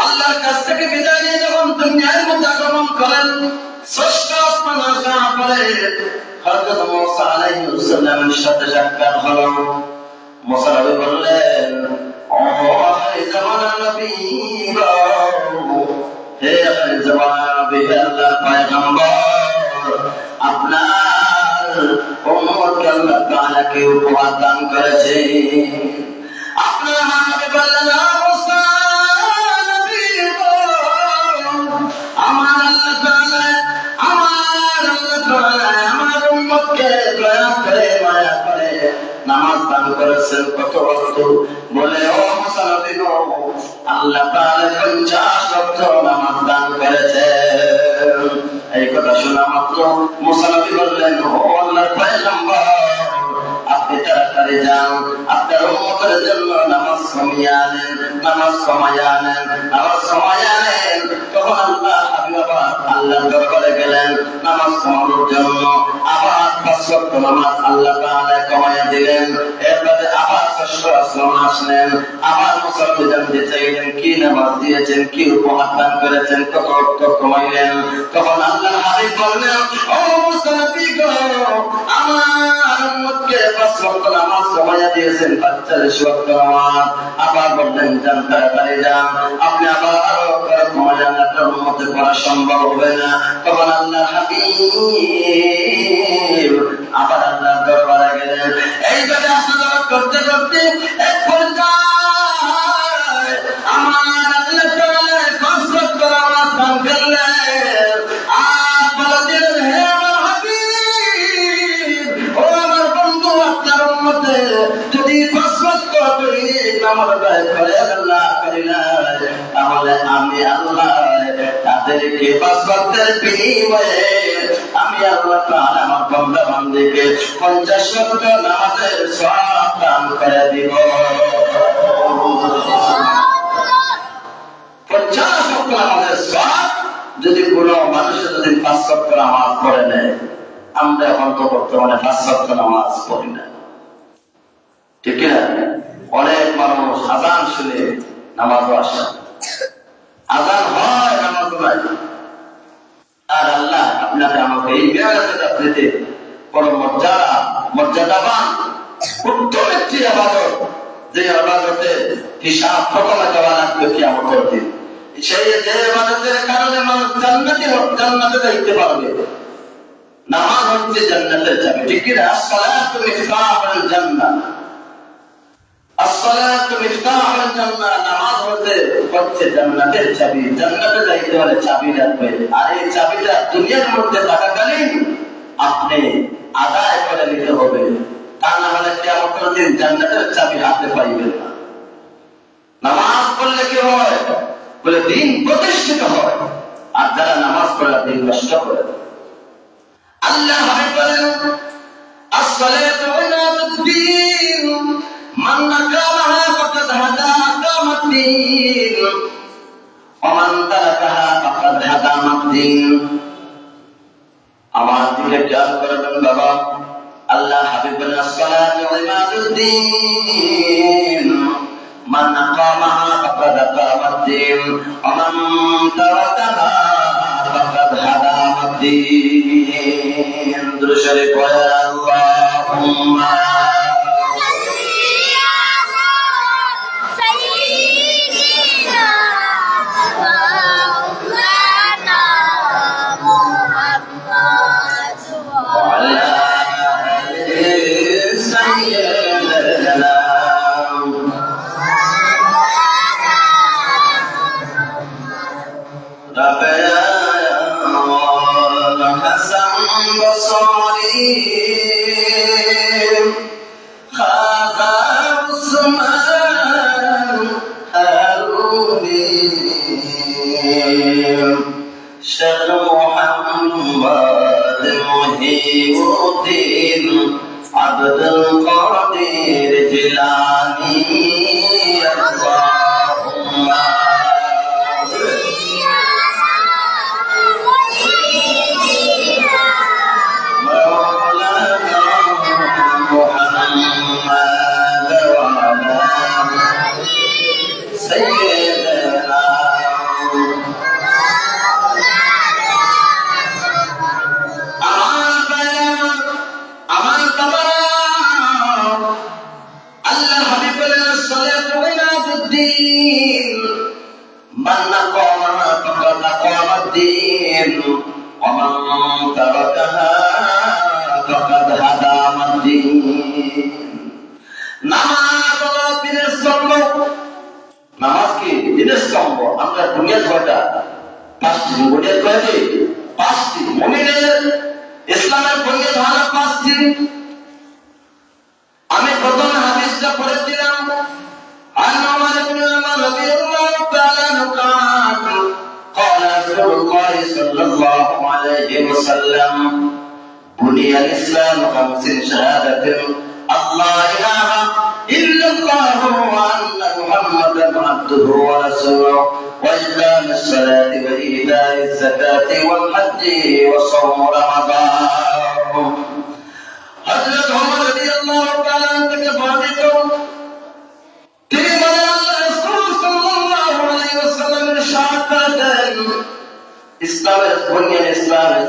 Speaker 2: আল্লাহর কাছ থেকে বিদায় নিয়ে যখন দুনিয়ার মধ্যে আগমন করেন, ষষ্ঠ আসমান আসার পরে হযরত মুসা আলাইহিস সালামের সাথে সাক্ষাৎ হলো। মুসা নবী বললেন, ও আখির জামানার নবী গো, হে আখির জামানার নবী, আল্লাহর পয়গম্বর, আপনার উম্মতকে আল্লাহ তাআলা কি উপহার দান করেছে? আপনার আমাকে বললেন, মুসা নবী গো, আমার আল্লাহ তাআলা আমার উম্মতকে দয়া করে, মায়া করে নামাজ দান করেছেন। কত ওয়াক্ত? বলে, ও মুসা নবী গো, আল্লাহ তাআলা 50 ওয়াক্ত নামাজ দান করেছেন। এই কথা শোনা মাত্র মুসা নবী বললেন, ও আল্লাহর পয়গম্বর, আপনি তাড়াতাড়ি যান, আপনার উম্মতের জন্য নামাজ কমিয়ে আনেন, নামাজ কমাইয়া আনেন, নামাজ কমাইয়া আনেন। তখন আল্লাহ হাবিব আল্লাহর দরবারে গেলেন নামাজ কমানোর জন্য। আবার 5 ওয়াক্ত নামাজ আল্লাহ তাআলা কমাইয়া দিলেন। এরপরে আবার 6ষ্ঠ আসমান আসলেন, আবার মুসল্লি জানতে চাইলেন, কি নামাজ দিয়েছেন, কি উপহার দান করেছেন, কত ওয়াক্ত কমাইলেন? তখন আল্লাহ হাবিব বললেন, ও মুসা নবী গো, আমার উম্মতকে 5 ওয়াক্ত নামাজ কমাইয়া দিয়েছেন, 45 ওয়াক্ত নামাজ। আবার বললেন, যান, তাড়াতাড়ি যান, আপনি আবার আরো কমাইয়া আনেন, আপনার উম্মতে পড়া সম্ভব হবে না। তখন আল্লাহ হাবিব আবার এইভাবে আসা যাওয়া করতে করতে এক পর্যায়ে আমার আল্লাহ তাআলা কসরত করে আমার দান করলেন আর বলে দিলেন, হে আমার হাবিব, ও আমার বন্ধু, আপনার উম্মতে যদি কসরত করে নামাজ আদায় করে আল্লাহ করি না, তাহলে আমি আল্লাহ তাদেরকে কসরতের বিনিময়ে আমি আল্লাহ তাআলা আমার বান্দা বান্দীকে 50 ওয়াক্ত নামাজের সওয়াব দান করে দিব। 50 ওয়াক্ত নামাজের সওয়াব যদি কোনো মানুষের যদি 5 ওয়াক্ত নামাজ পড়ে নেয়, আমরা এখন তো বর্তমানে 5 ওয়াক্ত নামাজ পড়ি না, ঠিক না? অনেক মানুষ আযান শুনে নামাজও আসে, আযান হয় নামাজ নাই। আর আল্লাহ আপনাকে আমাকে এই মেরাজের রাত্রিতে বড় মর্যাদাবান উত্তম একটি ইবাদত, যে ইবাদতের হিসাব প্রথমে দেওয়া লাগবে কিয়ামতের দিন, সেই যে ইবাদতের কারণে মানুষ জান্নাতে যাইতে পারবে। নামাজ হচ্ছে জান্নাতের চাবি, ঠিক কি না? আসসালাতু মিফতাহুল জান্নাহ, আসসালাতু মিফতাহুল জান্নাহ, নামাজ হচ্ছে জান্নাতের চাবি। জান্নাতে যাইতে হলে চাবি লাগবে, আর এই চাবিটা দুনিয়ার মধ্যে থাকাকালীন আপনি আদায় করে নিতে হবে, তা না হলে কিয়ামতের দিন জান্নাতের চাবি হাতে পাইবেন না। নামাজ পড়লে কি হয়? বলে দিন প্রতিষ্ঠিত হয়, আর যারা নামাজ পড়ে দিন নষ্ট করে। আল্লাহ হাবিব বলেন, আসসালাতু ইমাদুদ্দিন, মান আকামাহা ফাকাদ হাদা আকামাদ্দিন ওয়া মান তারাকাহা ফাকাদ হাদামাদ্দিন। আমার দিকে খেয়াল করবেন বাবা, আল্লাহ হাবিব বলেন, আসসালাতু ইমাদুদ্দিন, মান আকামাহা ফাকাদ আকামাদ্দিন ওয়া মান তারাকাহা ফাকাদ হাদামাদ্দিন। দুরূদ শরীফ পড়েন, আল্লাহুম্মা আব্দুল কাদের জিলানী, আল্লাহুম্মা মাওলানা মুহাম্মদ ওয়া আলা সাইয়্যিদিনা। من أقامها فقد أقام الدين ومن تركها فقد هدم الدين। নামাজ হলো দিনের স্তম্ভ। নামাজ কি? দিনের স্তম্ভ। আমরা বুনিয়াদ কয়টা? 5টি। বুনিয়াদ কয়টি? 5টি। মুমিনের ইসলামের বুনিয়াদ হলো 5টি। আমি প্রথম হাদিসটা পড়েছিলাম, عن عمر بن عمر رضي الله تعالى عنه قال رسول الله صلى الله عليه وسلم بني الإسلام 5 شهادة الله إله إلا الله وأن محمدا عبده ورسوله وإقام الصلاة وإيتاء الزكاة والحج وصوم رمضان. حضرت عمر رضي الله تعالى عنه থেকে বর্ণিত, তিনি বলেন, আল্লাহ রাসূল সাল্লাল্লাহু আলাইহি ওয়াসাল্লামের শাহাদাত ইসলামের বুনিয়াদ, ইসলামের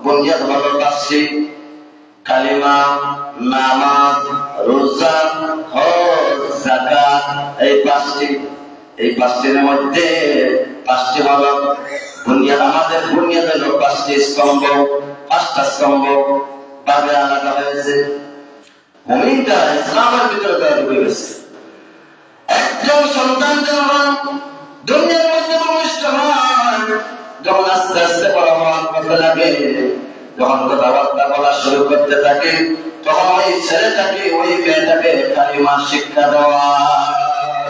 Speaker 2: বুনিয়াদ হলো 5টি: কালিমা, নামাজ, রোজা, হজ, যাকাত। এই 5টির মধ্যে 5টি হলো বুনিয়াদ। আমাদের বুনিয়াদ হলো 5টি স্তম্ভ, 5টা স্তম্ভ ভাবে আলাদা হয়েছে। মুমিনটা ইসলামের ভিতরে তারা ঢুকে গেছে। একজন সন্তান যখন দুনিয়ার মধ্যে ভূমিষ্ঠ হয়, যখন আস্তে আস্তে বড় হওয়ার পথে লাগে, যখন কথাবার্তা বলা শুরু করতে থাকে, তখন ওই ছেলেটাকে ওই মেয়েটাকে কালিমা শিক্ষা দেওয়া,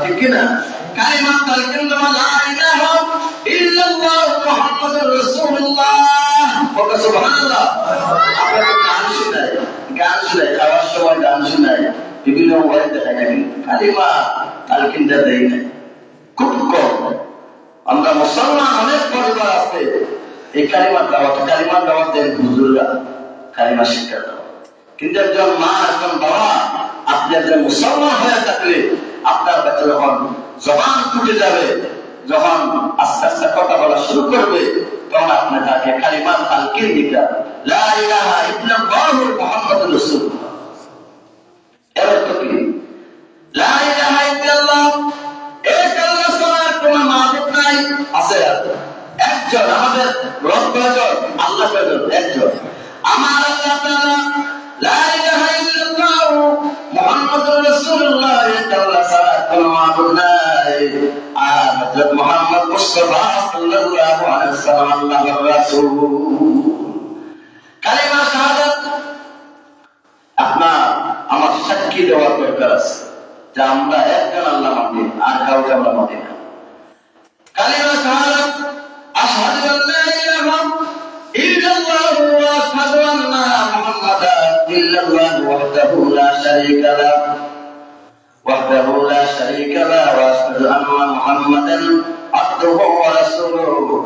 Speaker 2: ঠিক কিনা? কালিমা তালকিন দেওয়া, লা ইলাহা ইল্লাল্লাহ মুহাম্মাদুর রাসূলুল্লাহ, বলো সুবহানাল্লাহ। আপনারা গান শুনাই, খাওয়ার সময় গান শুনাই, বিভিন্ন ওয়াজ দেখা যায়, কালিমা তালকিনটা দেয় না, খুব কম। আমরা মুসলমান অনেক পরিবার আছে এই কালিমার দাওয়াতের হুজুররা কালিমা শিক্ষা দেওয়া। কিন্তু একজন মা, একজন বাবা, আপনি একজন মুসলমান হয়ে থাকলে আপনার কাছে যখন জবান ফুটে যাবে, যখন আস্তে আস্তে কথা বলা শুরু করবে, তখন আপনি তাকে কালিমা তালকিন দিতে, লা ইলাহা ইল্লাল্লাহু মুহাম্মাদুর রাসূলুল্লাহ। এর অর্থ কি? লা ইলাহা ইল্লাল্লাহ, এক আল্লাহ ছাড়া কোনো মাবুদ নাই, আছে একজন, আমাদের রব কয়জন? আল্লাহ কয়জন? একজন। আমার আল্লাহ তাআলা লা ইলাহা ইল্লাল্লাহ মুহাম্মাদুর রাসূলুল্লাহ, এক আল্লাহ ছাড়া কোনো মাবুদ নাই। আর হযরত মুহাম্মদ মুস্তাফা সাল্লাল্লাহু আলাইহি ওয়াসাল্লাম আল্লাহর রাসূল। কালিমা শাহাদাত আপনার আমার সাক্ষী দেওয়ার দরকার আছে যে আমরা একজন আল্লাহ মানি, আর কাউকে আমরা মানি না। কালিমা শাহাদাত, আশহাদু আল্লা ইলাহা ইল্লাল্লাহু ওয়া আশহাদু আন্না মুহাম্মাদান ইল্লাল্লাহু ওয়াহদাহু লা শারীকা লাহু ওয়া আশহাদু আন্না মুহাম্মাদান আবদুহু ওয়া রাসূলুহু।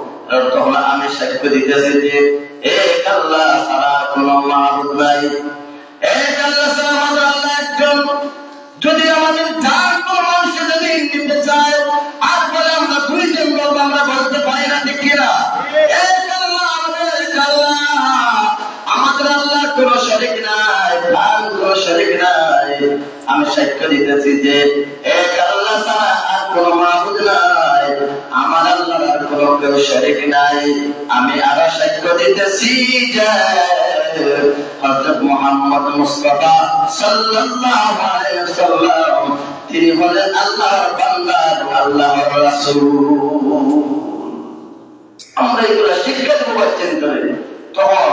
Speaker 2: তখন আমি সাক্ষ্য দিতেছি যে এক আল্লাহ ছাড়া কোনো মাবুদ নাই, এক আল্লাহ ছাড়া আমাদের আল্লাহ একজন। যদি আমাদের চার কোন মানুষ যদি নিতে চায়, আর বলে আমরা দুইজন বলবো, আমরা বলতে পারি না, ঠিক কিনা? এক আল্লাহ, আমাদের আল্লাহ কোন শরীক নাই, আর কোন শরীক নাই। আমি সাক্ষ্য দিতেছি যে এক আল্লাহ ছাড়া আর কোন মাবুদ নাই, আমার আল্লাহর আর কোন কেউ শরীক নাই। আমি আরো সাক্ষ্য দিতেছি যে হযরত মুহাম্মদ মুস্তাফা সাল্লাল্লাহু আলাইহি ওয়াসাল্লাম তিনি হলেন আল্লাহর বান্দা, আল্লাহর রাসূল। আমরা এগুলা শিক্ষা দেবো বাচ্চাদের ধরে, তখন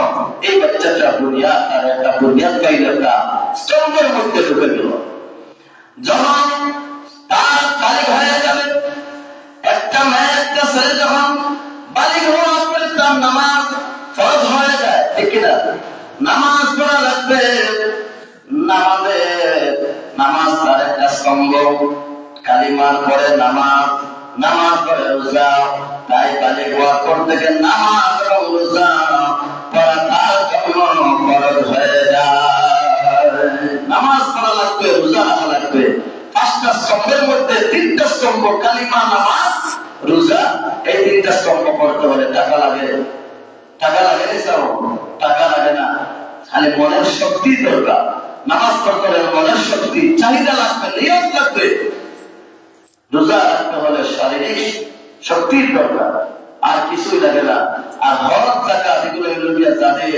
Speaker 2: এই বাচ্চাটা বুনিয়াদ, আর একটা বুনিয়াদ পাইলে একটা স্তম্ভের মধ্যে ঢুকে গেল। যখন তার বালিগ হয়ে যাবে, একটা মেয়ে একটা ছেলে যখন বালিগ হওয়ার পরে তার নামাজ ফরজ হয়ে যায়, ঠিক কিনা? নামাজ পড়া লাগবে। নামাজ তার একটা স্তম্ভ। কালিমার পরে নামাজ, নামাজ পরে রোজা। তাই বালিগ হওয়ার পর থেকে নামাজ এবং রোজা পড়া তার জন্য ফরজ হয়ে যায়। নামাজ পড়া লাগবে, রোজা রাখা লাগবে। পাঁচটা স্তম্ভের মধ্যে তিনটা স্তম্ভ, কালিমা, নামাজ, রোজা। এই তিনটা স্তম্ভ করতে হলে টাকা লাগে। টাকা লাগে টাকা লাগে না, খালি মনের শক্তি দরকার। নামাজ পড়তে হলে মনের শক্তি, চাহিদা লাগবে, নিয়ত লাগবে। রোজা রাখতে হলে শারীরিক শক্তির দরকার, আর কিছুই লাগে না। আর হজ, যাকাত, এগুলো যাদের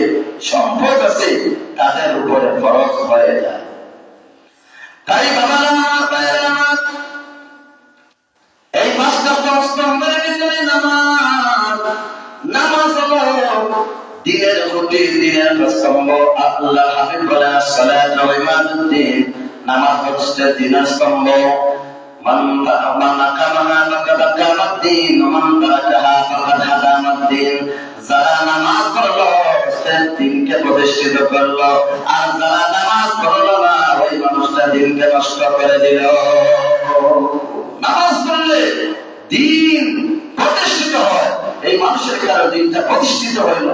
Speaker 2: সম্পদ আছে তাদের উপরে ফরজ হয়ে যায়। তাই বাবা আমার ভাইয়েরা আমার, এই পাঁচটা স্তম্ভের ভিতরে নামাজ হলো দিনের খুঁটি, দিনের স্তম্ভ। আল্লাহ হাবিব বলেন সালাতু ওয়া ইমাদুদ্দিন, নামাজ হচ্ছে দিনের স্তম্ভ। যারা নামাজ পড়লো সে দিনকে প্রতিষ্ঠিত করলো, আর যারা নামাজ পড়লো না ওই মানুষটা দিনকে নষ্ট করে দিল। নামাজ পড়লে দিন প্রতিষ্ঠিত হয়, এই মানুষের কারণে দিনটা প্রতিষ্ঠিত হইল।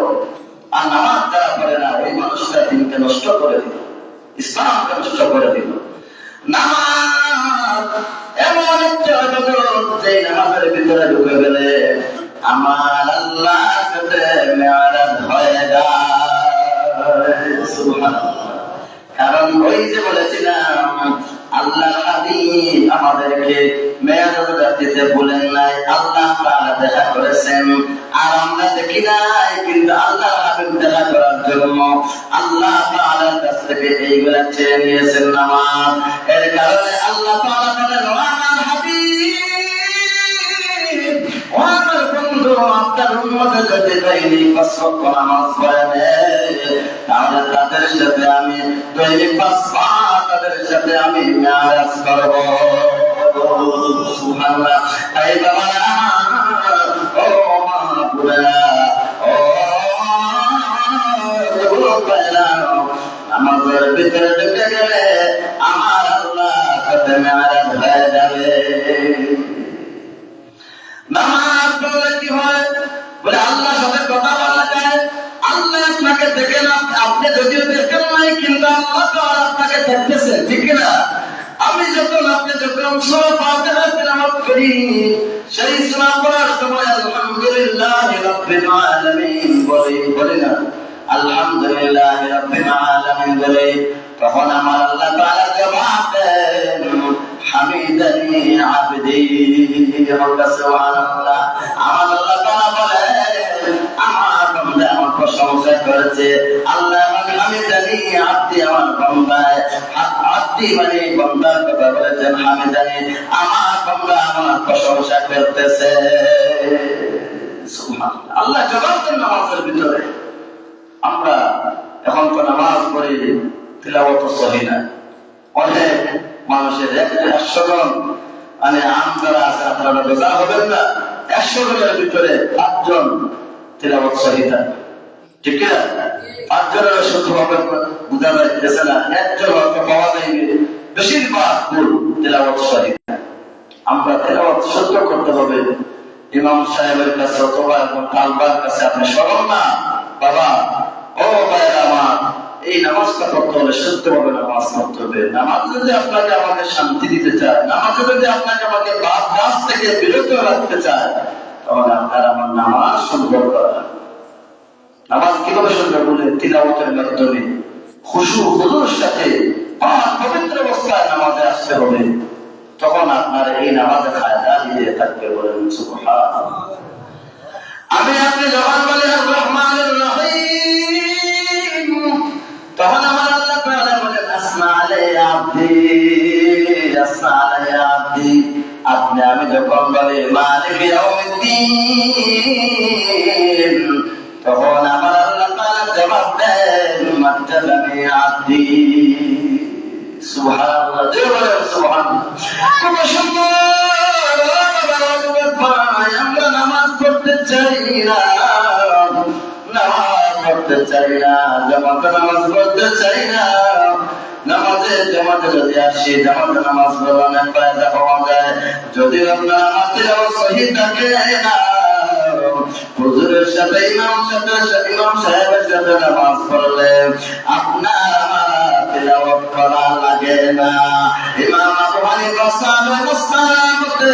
Speaker 2: আর নামাজ যারা পড়ে না ওই মানুষটা দিনকে নষ্ট করে দিল, ইসলামকে নষ্ট করে দিল। নামাজ এমন একটা জগৎ, যে নামাজের ভিতরে ঢুকে গেলে আমার আল্লাহর সাথে মেরাজ হয়ে যায়। সুবহানাল্লাহ। কারণ ওই যে বলেছিলাম, আল্লাহ হাবিব আমাদেরকে মেরাজ রাতে বলেন নাই, আল্লাহ তাআলা দেখা করেছেন। আর আমরা দেখি নাই, কিন্তু আল্লাহ হাবিব দেখা করার জন্য আল্লাহ তাআলা কাছ থেকে এইগুলা চেয়ে নিয়েছেন নামাজ। এর কারণে আল্লাহ তাআলা বলেন, ও আমার হাবিব, ও আমার বন্ধু, আপনার উম্মতে যদি দৈনিক 5 ওয়াক্ত নামাজ পড়ে তাহলে তাদের সাথে আমি দৈনিক 5 বার তাদের সাথে আমি মেরাজ করব। সুবহানাল্লাহ। তাই বাবারা, ও মা বুড়া, ও আমাদের ভিতরে ঢুকে গেলে আমার আল্লাহ সাথে মেরাজ হয়ে যাবে। নামাজ পড়লে কি হয়? বলে আল্লাহর সাথে কথা বলা যায়। আল্লাহ আপনাকে দেখেন, আপনি যদিও দেখেন নাই, কিন্তু আল্লাহ তো আপনাকে দেখতেছে, ঠিক না? আমি যখন আপনি যখন সূরা ফাতিহা তেলাওয়াত করি, সেই সূরা পড়ার সময় আলহামদুলিল্লাহি রাব্বিল আলামিন বলি না, আলহামদুলিল্লাহি রাব্বিল আলামিন বলে, তখন আমার আল্লাহ তাআলা জবাব দেন, হামিদানি আবদি। সুবহানাল্লাহ। আমার আল্লাহ তাআলা বলেন, আমার বান্দা আমার প্রশংসা করেছে। আল্লাহ আমাকে হামিদানি আবদি, আমার বান্দা, আবদি মানে বান্দার কথা বলেছেন, হামিদানি আমার বান্দা আমার প্রশংসা করতেছে। সুবহানাল্লাহ। আল্লাহ জবাব দেন নামাজের ভিতরে। আমরা এখন তো নামাজ পড়ি, তিলাওয়াত সহি না। অনেক মানুষের 100 জন মানে আম যারা আছে, আপনারা বেজার হবেন না, 100 জনের ভিতরে 5 জন তিলাওয়াত সহি না, ঠিক না? 5 জনের শুদ্ধভাবে বোঝা যাইতেছে না, 1 জন হয়তো পাওয়া যাইবে, বেশিরভাগ ভুল তিলাওয়াত সহি না। আমরা তিলাওয়াত শুদ্ধ করতে হবে। ইমাম সাহেবের কাছে অথবা কালবার কাছে আপনি স্মরণ না, বাবা, ও ভাইরা আমার, এই নামাজটা পড়তে হলে শুদ্ধভাবে নামাজ পড়তে হবে। নামাজ যদি আপনাকে আমাকে শান্তি দিতে চায়, নামাজ যদি আপনাকে আমাকে পাপ কাজ থেকে বিরত রাখতে চায়, তাহলে আপনার আমার নামাজ সুন্দর করা। নামাজ কিভাবে সুন্দর বলে? তিলাওয়াতের মাধ্যমে খুশু হুজুর সাথে পবিত্র অবস্থায় নামাজে আসতে হবে। তখন আপনার এই নামাজে ফায়দা দিয়ে থাকবে। বলেন সুবহানাল্লাহ। আমি আপনি যখন বলেন আর রহমানুর রহিম, তখন আমার আল্লাহ তাআলা বলেন, আসমা আলাইয়া আবদি, আসমা আলাইয়া আবদি। আপনি আমি যখন বলি মালিক ইয়াউমিদ্দিন, তখন আমার আল্লাহ তাআলা জবাব দেন, মাজ্জালানি আবদি। সুবহানাল্লাহ। সুবহানাল্লাহ। কত সুন্দর। আমরা নামাজ পড়তে চাই না, নামাজ পড়তে চাই না, জামাতে নামাজ পড়তে চাই না। নামাজে জামাতে যদি আসি, জামাতে নামাজ পড়লে অনেক ফায়দা পাওয়া যায়। যদি আপনার নামাজের সহি থাকে না, হুজুরের সাথে ইমাম সাহেবের সাথে নামাজ পড়লে আপনার আমার তিলাওয়াত করা লাগে না। ইমাম আবু হানিফা সাহেবের মুস্তাহাবতে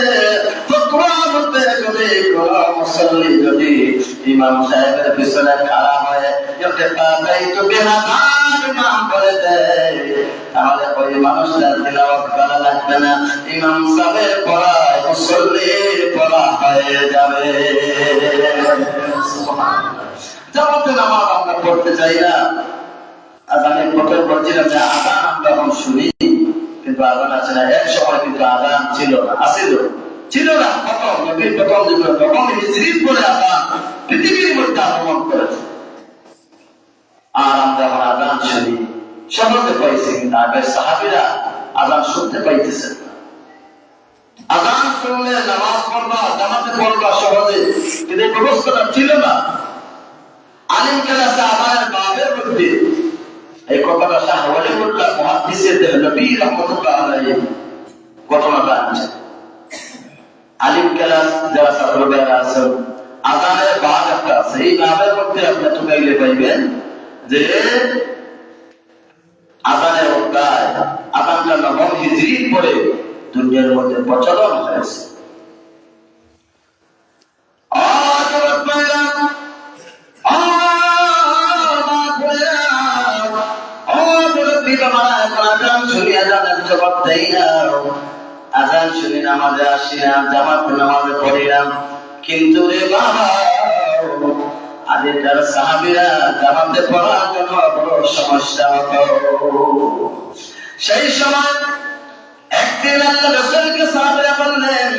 Speaker 2: ফতোয়া মতে যদি কোন মুসল্লি যদি ইমাম সাহেবের পিছনে খাড়া হয়ে ইফতিকারাইতু বিহাদার নাম বলে দেয়, তাহলে ওই মানুষটার তিলাওয়াত করা লাগবে না, ইমাম সাহেবের পড়া মুসল্লির পড়া হয়ে যাবে। জামাতে নামাজ আমরা পড়তে চাই না। আজানে প্রথম বলছিলাম যে আজান আমরা এখন শুনি, কিন্তু আজান আছে না। এক সময় কিন্তু আজান ছিল না, ছিল না। প্রথম নবীর প্রথম যুগ, তখন হিজরির পরে আজান পৃথিবীর মধ্যে আগমন করেছে। আর আমরা এখন আজান শুনি, সহজে পাইছি, কিন্তু আগের সাহাবীরা আজান শুনতে পাইতেছেন না। আজান শুনলে নামাজ পড়বা, জামাতে পড়বা সহজে, কিন্তু এই ব্যবস্থাটা ছিল না। আলিম কেলাসে আজানের বাবের মধ্যে এই কথাটা শাহ ওয়ালিউল্লাহ মুহাদ্দিসের নবী রাহমাতুল্লাহ আলাইহি ঘটনাটা আছে। আলিম কেলাস যারা ছাত্ররা আছেন, আজানের বাব একটা আছে, এই বাবের মধ্যে আপনি তুকাইলে পাইবেন যে আজানের অধ্যায়, আজানটা নবম হিজরির পরে দুনিয়ার মধ্যে প্রচলন হয়েছে। আজান শুনি নামাজে আসি না, জামাতে নামাজে পড়ি না, কিন্তু রে বাবা আগেকার সাহাবীরা জামাতে পড়ার জন্য বড় সমস্যা হতো। সেই সময় একদিন আল্লাহ রাসূলকে সাহাবীরা বললেন,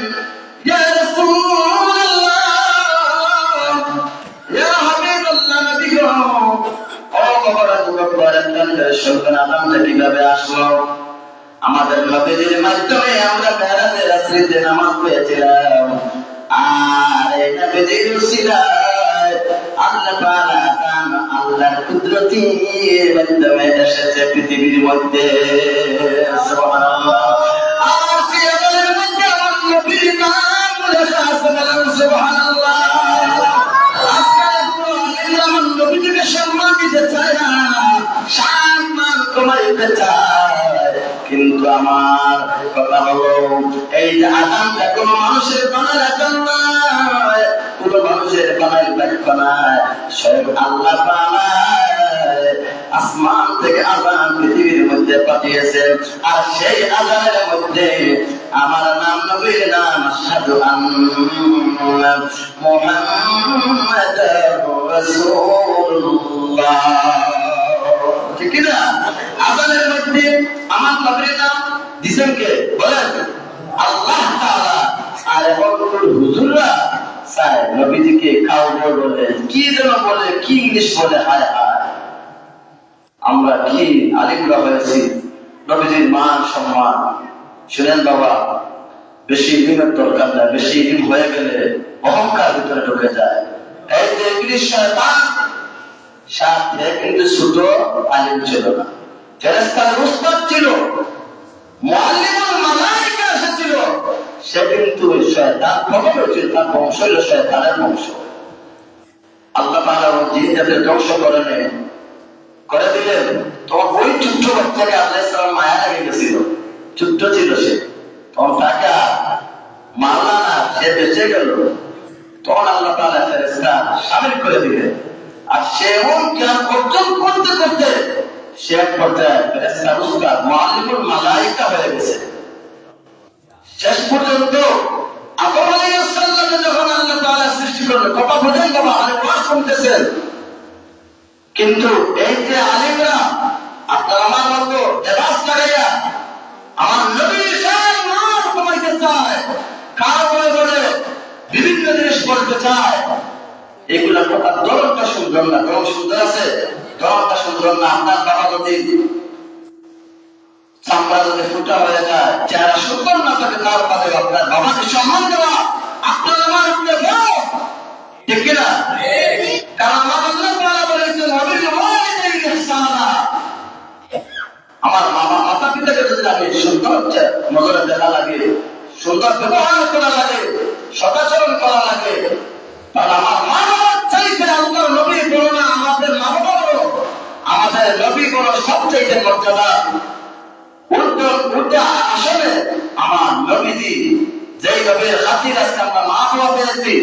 Speaker 2: ইয়া রাসূলুল্লাহ, ইয়া হাবিবাল্লাহ, নবী গো, ও বাবা যুবক বারাকান শুনবেন আযানটা কিভাবে আসলো? আমাদের নবীর মাধ্যমে আমরা মেরাজের রাত্রিতে নামাজ পেয়েছিলাম, আর এই নবীর উসিলায় আল্লাহ তাআলা আল্লাহর কুদরতের মাধ্যমে এসেছে পৃথিবীর মধ্যে। সুবহানাল্লাহ। আর সিয়ারের মধ্যে আমার নবীর নাম লেখা আছে, বলেন সুবহানাল্লাহ। আজকে আমার নবীকে সম্মান দিতে চায় না, সম্মান কমাইতে চায়, কিন্তু আমার কথা হলো এই যে আযানটা কোন মানুষের বানার আযান নয়, কোন মানুষের বানার বাক্য নয়, স্বয়ং আল্লাহ তাআলা আসমান থেকে আযান পৃথিবীর মধ্যে পাঠিয়েছেন। আর সেই আযানের মধ্যে আমার নাম, নবীর নাম, আশহাদু আন্না মুহাম্মাদার রাসূলুল্লাহ, ঠিক না? আযানের মধ্যে আমার নবীর নাম দিবেন কে? বলেন আল্লাহ তাআলা। আর এখন হুজুররা চায় নবীজিকে কাউকে বলে, কি যেন বলে, কি ইংলিশ বলে, হায় হায়। আমরা কি আলিমরা হয়েছি, নবীজির মান সম্মান। শুনেন বাবা, বেশি ইলমের দরকার নাই, বেশি ইলম হয়ে গেলে অহংকার ভিতরে ঢুকে যায়। এই যে ইবলিস শয়তান, সাথে কিন্তু ছোট আলিম ছিল না, ফেরেশতার উস্তাদ ছিল, মুআল্লিমুল মালায়েকা এসেছিল, সে কিন্তু শয়তান খবর হয়েছিল, তার বংশ হলো শয়তানের বংশ। আল্লাহ তাআলা ওই জিনটাকে ধ্বংস করে দিলেন। তখন ওই ছোট্ট বাচ্চাকে আলাইহিস সালাম মায়া লেগে গেছিল, ছোট্ট ছিল সে, তখন তাকে মারলা না, সে বেঁচে গেল। তখন আল্লাহ তাআলা ফেরেশতা শামিল করে দিলেন। আর সে এমন জ্ঞান অর্জন করতে করতে সে এক পর্যায়ে ফেরেশতার উস্তাদ মুআল্লিমুল মালায়েকা হয়ে গেছে। শেষ পর্যন্ত আদম আলাইহিস সালামকে যখন আল্লাহ তাআলা সৃষ্টি করলেন, কথা বুঝেন বাবা, আর ওয়াজ শুনতেছেন, কিন্তু এই যে আলিমরা আপনার আমার মতো এবাস লাগাইয়া আমার নবীর শান মান কমাইতে চায়, কারো বলে বিভিন্ন জিনিস বলতে চায়, এগুলা কথা ধরনটা সুন্দর না। ধরন সুন্দর আছে, ধরনটা সুন্দর না। আপনার বাবা যদি চামড়া যদি ফুটা হয়ে যায়, চেহারা সুন্দর না থাকে, তার বাদে আপনার বাবাকে সম্মান দেওয়া আপনার আমার উপরে ফরজ, ঠিক কিনা? কারণ আমার আল্লাহ তাআলা বলেছেন, ওয়াবিলওয়ালিদাইনি ইহসানা, আমার মাতা পিতাকে যদি আমি সুন্দর নজরে দেখা লাগে, সুন্দর ব্যবহার করা লাগে, সদাচরণ করা লাগে, তাহলে আমার মা বাবার চাইতে আল্লাহর নবী বলো না, আমাদের মা বাবা বলো, আমাদের নবী বলো সবচাইতে মর্যাদা। উল্টা আসলে আমার নবীজি যেই নবীর খাতির আজকে আমরা মা বাবা পেয়েছি,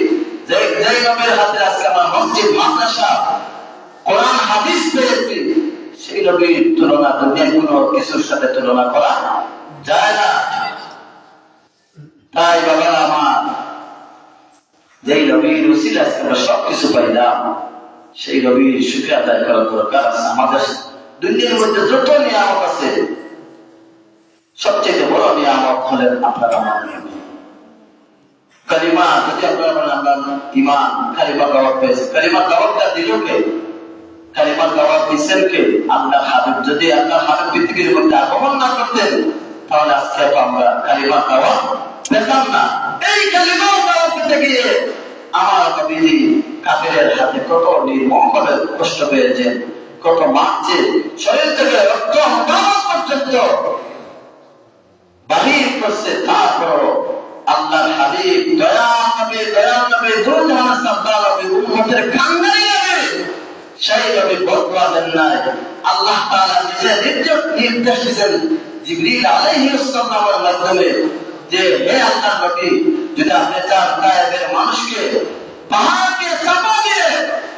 Speaker 2: যেই নবীর খাতির আজকে আমরা মসজিদ, মাদ্রাসা, কোরআন, হাদিস পেয়েছি, সেই নবীর তুলনা দুনিয়ার কোনো কিছুর সাথে তুলনা করা যায় না। তাই বাবা আমার, যেই নবীর উসিলায় আমরা সবকিছু পাইলাম, সেই নবীর শুকরিয়া আদায় করা দরকার আছে। আমাদের দুনিয়ার মধ্যে যত নিয়ামত আছে, সবচেয়ে বড় নিয়ামত হলেন আপনার আমার কালিমা। যদি আপনারা আমরা ঈমান, কালিমা দাওয়াত পেয়েছি, কালিমার দাওয়াতটা দিল কে? কালিমার দাওয়াত দিচ্ছেন কে? আল্লাহ হাবিব। যদি আল্লাহ হাবিব পৃথিবীর মধ্যে আগমন না করতেন, তাহলে আজকে আমরা কালিমার দাওয়াত পেতাম না। এই কালিমার দাওয়াত পেতে গিয়ে আমার নবীজি কাফেরের হাতে কত নির্মমভাবে কষ্ট পেয়েছেন, কত মারছে, শরীর থেকে রক্ত পর্যন্ত বাহির করছে। তারপর আল্লাহর হাবিব দয়াল নবী দুজাহানের সরদার নবী, উম্মতের কান্নাই হবে, সেই নবী বদুয়া দেন নাই। আল্লাহ তাআলা নিজে নির্দেশ দিয়েছেন জিবরিল আলাইহিস সালামের মাধ্যমে যে, হে আল্লাহর নবী, যদি আপনি চান তায়েফের মানুষকে পাহাড়কে চাপা দিয়ে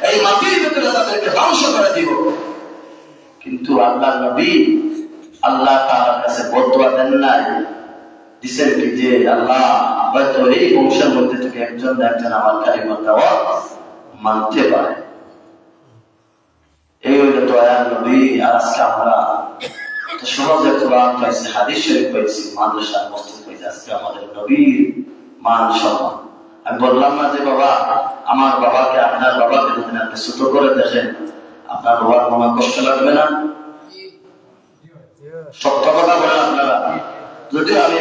Speaker 2: এই মাটির ভিতরে তাদেরকে ধ্বংস করে দিব। কিন্তু আল্লাহর নবী আল্লাহ তাআলার কাছে বদুয়া দেন নাই, দিছেন কি যে, আল্লাহ হয়তো এই বংশের মধ্যে থেকে একজন আমার কালিমার দাওয়াত মানতে পারে। এই হইল দয়ার নবী। আর আজকে আমরা সহজে কোরআন পাইছি, হাদিস শরীফ পাইছি, মাদ্রাসা মসজিদ পাইছি। আজকে আমাদের নবীর মান সম্মান। আমি বললাম না যে বাবা আমার বাবাকে আপনার বাবাকে যদি আপনি ছোট করে দেখেন আপনার বাবার মনে কষ্ট লাগবে না? সত্য কথা বলেন আপনারা। যদি আমি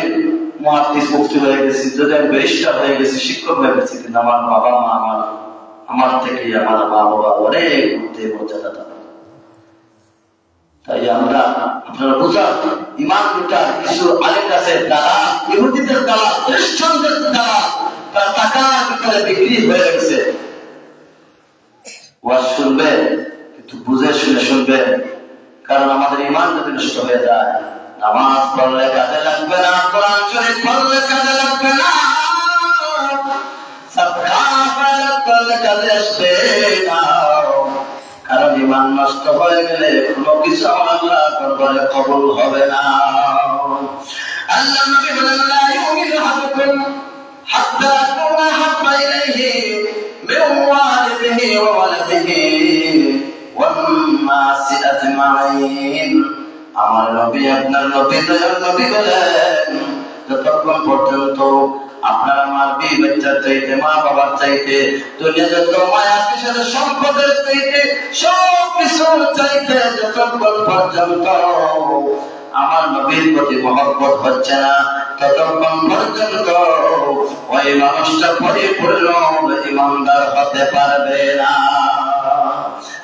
Speaker 2: মুহাদ্দিস মুফতি হয়ে গেছি, যদি আমি ব্যারিস্টার হয়ে গেছি, শিক্ষক হয়ে গেছি, কিন্তু আমার বাবা মা আমার থেকে আমার মা বাবা অনেক ঊর্ধ্বে মর্যাদা। তাই আমরা আপনারা বোঝান ইমান লুটার কিছু আলেম আছে তারা ইহুদিদের দ্বারা খ্রিস্টানদের দ্বারা তার টাকার ভিতরে বিক্রি হয়ে গেছে। ওয়াজ শুনবে কিন্তু বুঝে শুনে শুনবে, কারণ আমাদের ইমান যদি নষ্ট হয়ে যায়, নামাজ পড়লে কাজে লাগবে না, কোরআন শরীফ পড়লে কাজে লাগবে না, সাদকা করলে কাজে আসবে না। কারণ ইমান নষ্ট হয়ে গেলে কোনো কিছু আল্লাহ দরবারে কবুল হবে না। আল্লাহ নবী বলেন লা ইউমিনু আহাদুকুম হাত্তা আকুনা হাব্বা ইলাইহি মিন ওয়ালিদিহি ওয়া ওয়ালাদিহি ওয়ান নাসি আজমাইন। আমার নবী আপনার নবী দয়ার নবী বলেন যতক্ষণ পর্যন্ত আপনার আমার বিবি বাচ্চার চাইতে, মা বাবার চাইতে, দুনিয়া যত মায়া কিসের সম্পদের চাইতে, সব কিছুর চাইতে যতক্ষণ পর্যন্ত আমার নবীর প্রতি মহব্বত হচ্ছে না, ততক্ষণ পর্যন্ত ওই মানুষটা পরিপূর্ণ ইমানদার হতে পারবে না।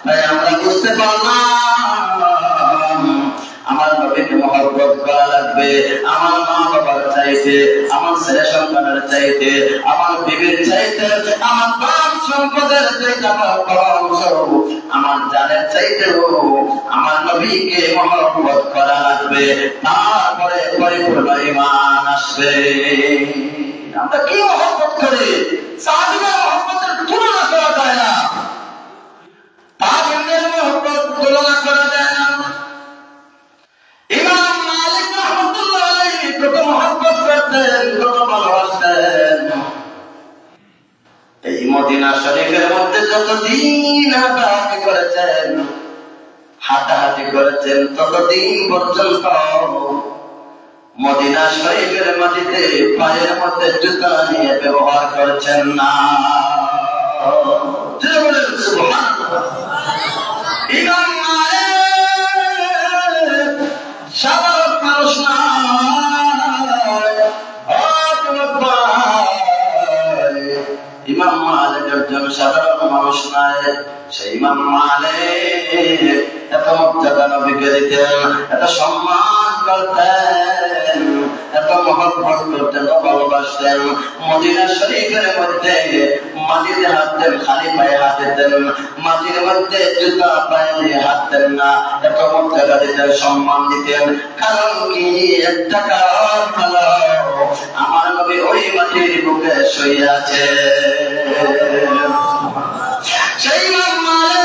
Speaker 2: তাই আমরা বুঝতে পারলাম আমার নবীকে মহব্বত করা লাগবে। আমার মা বাবার চাইতে, আমার ছেলে সন্তানের চাইতে, আমার বিবির চাইতে, আমার বাপ সম্পদের চাইতে, আমার জানের চাইতে আমার নবীকে মহব্বত করা লাগবে। তারপরে পরিপূর্ণ ঈমান আসবে। আমরা কি মহব্বত করি? সাহাবীদের মহব্বতের তুলনা করা যায় না, তাবেঈদের মহব্বত তুলনা করা যায় না। ইমাম মালিক রাহমাতুল্লাহ আলাইহি কত মহব্বত করতেন, কত ভালোবাসতেন। এই মদিনা শরীফের মধ্যে যতদিন হাঁটাহাঁটি করেছেন ততদিন পর্যন্ত মদিনা শরীফের মাটিতে পায়ের মধ্যে জুতা নিয়ে ব্যবহার করেছেন না। সুবহানাল্লাহ। ইমাম মালিক সাধারণ মানুষ না, ইমাম মালিক একজন সাধারণ মানুষ নয়। সেই ইমাম মালিক এত মর্যাদা নবীকে দিতেন, এত সম্মান করতেন, এত মহব্বত করতেন ও ভালোবাসতেন। মদিনা শরীফের মধ্যে মাটিতে হাঁটতেন, খালি পায়ে হাঁটতেন, মাটির মধ্যে জুতা পায়ে দিয়ে হাঁটতেন না। এত মর্যাদা দিতেন, সম্মান দিতেন। কারণ কি? একটা কারণ হলো আমার নবী ওই মাটির বুকে শুয়ে আছে। সেই ইমাম মালিক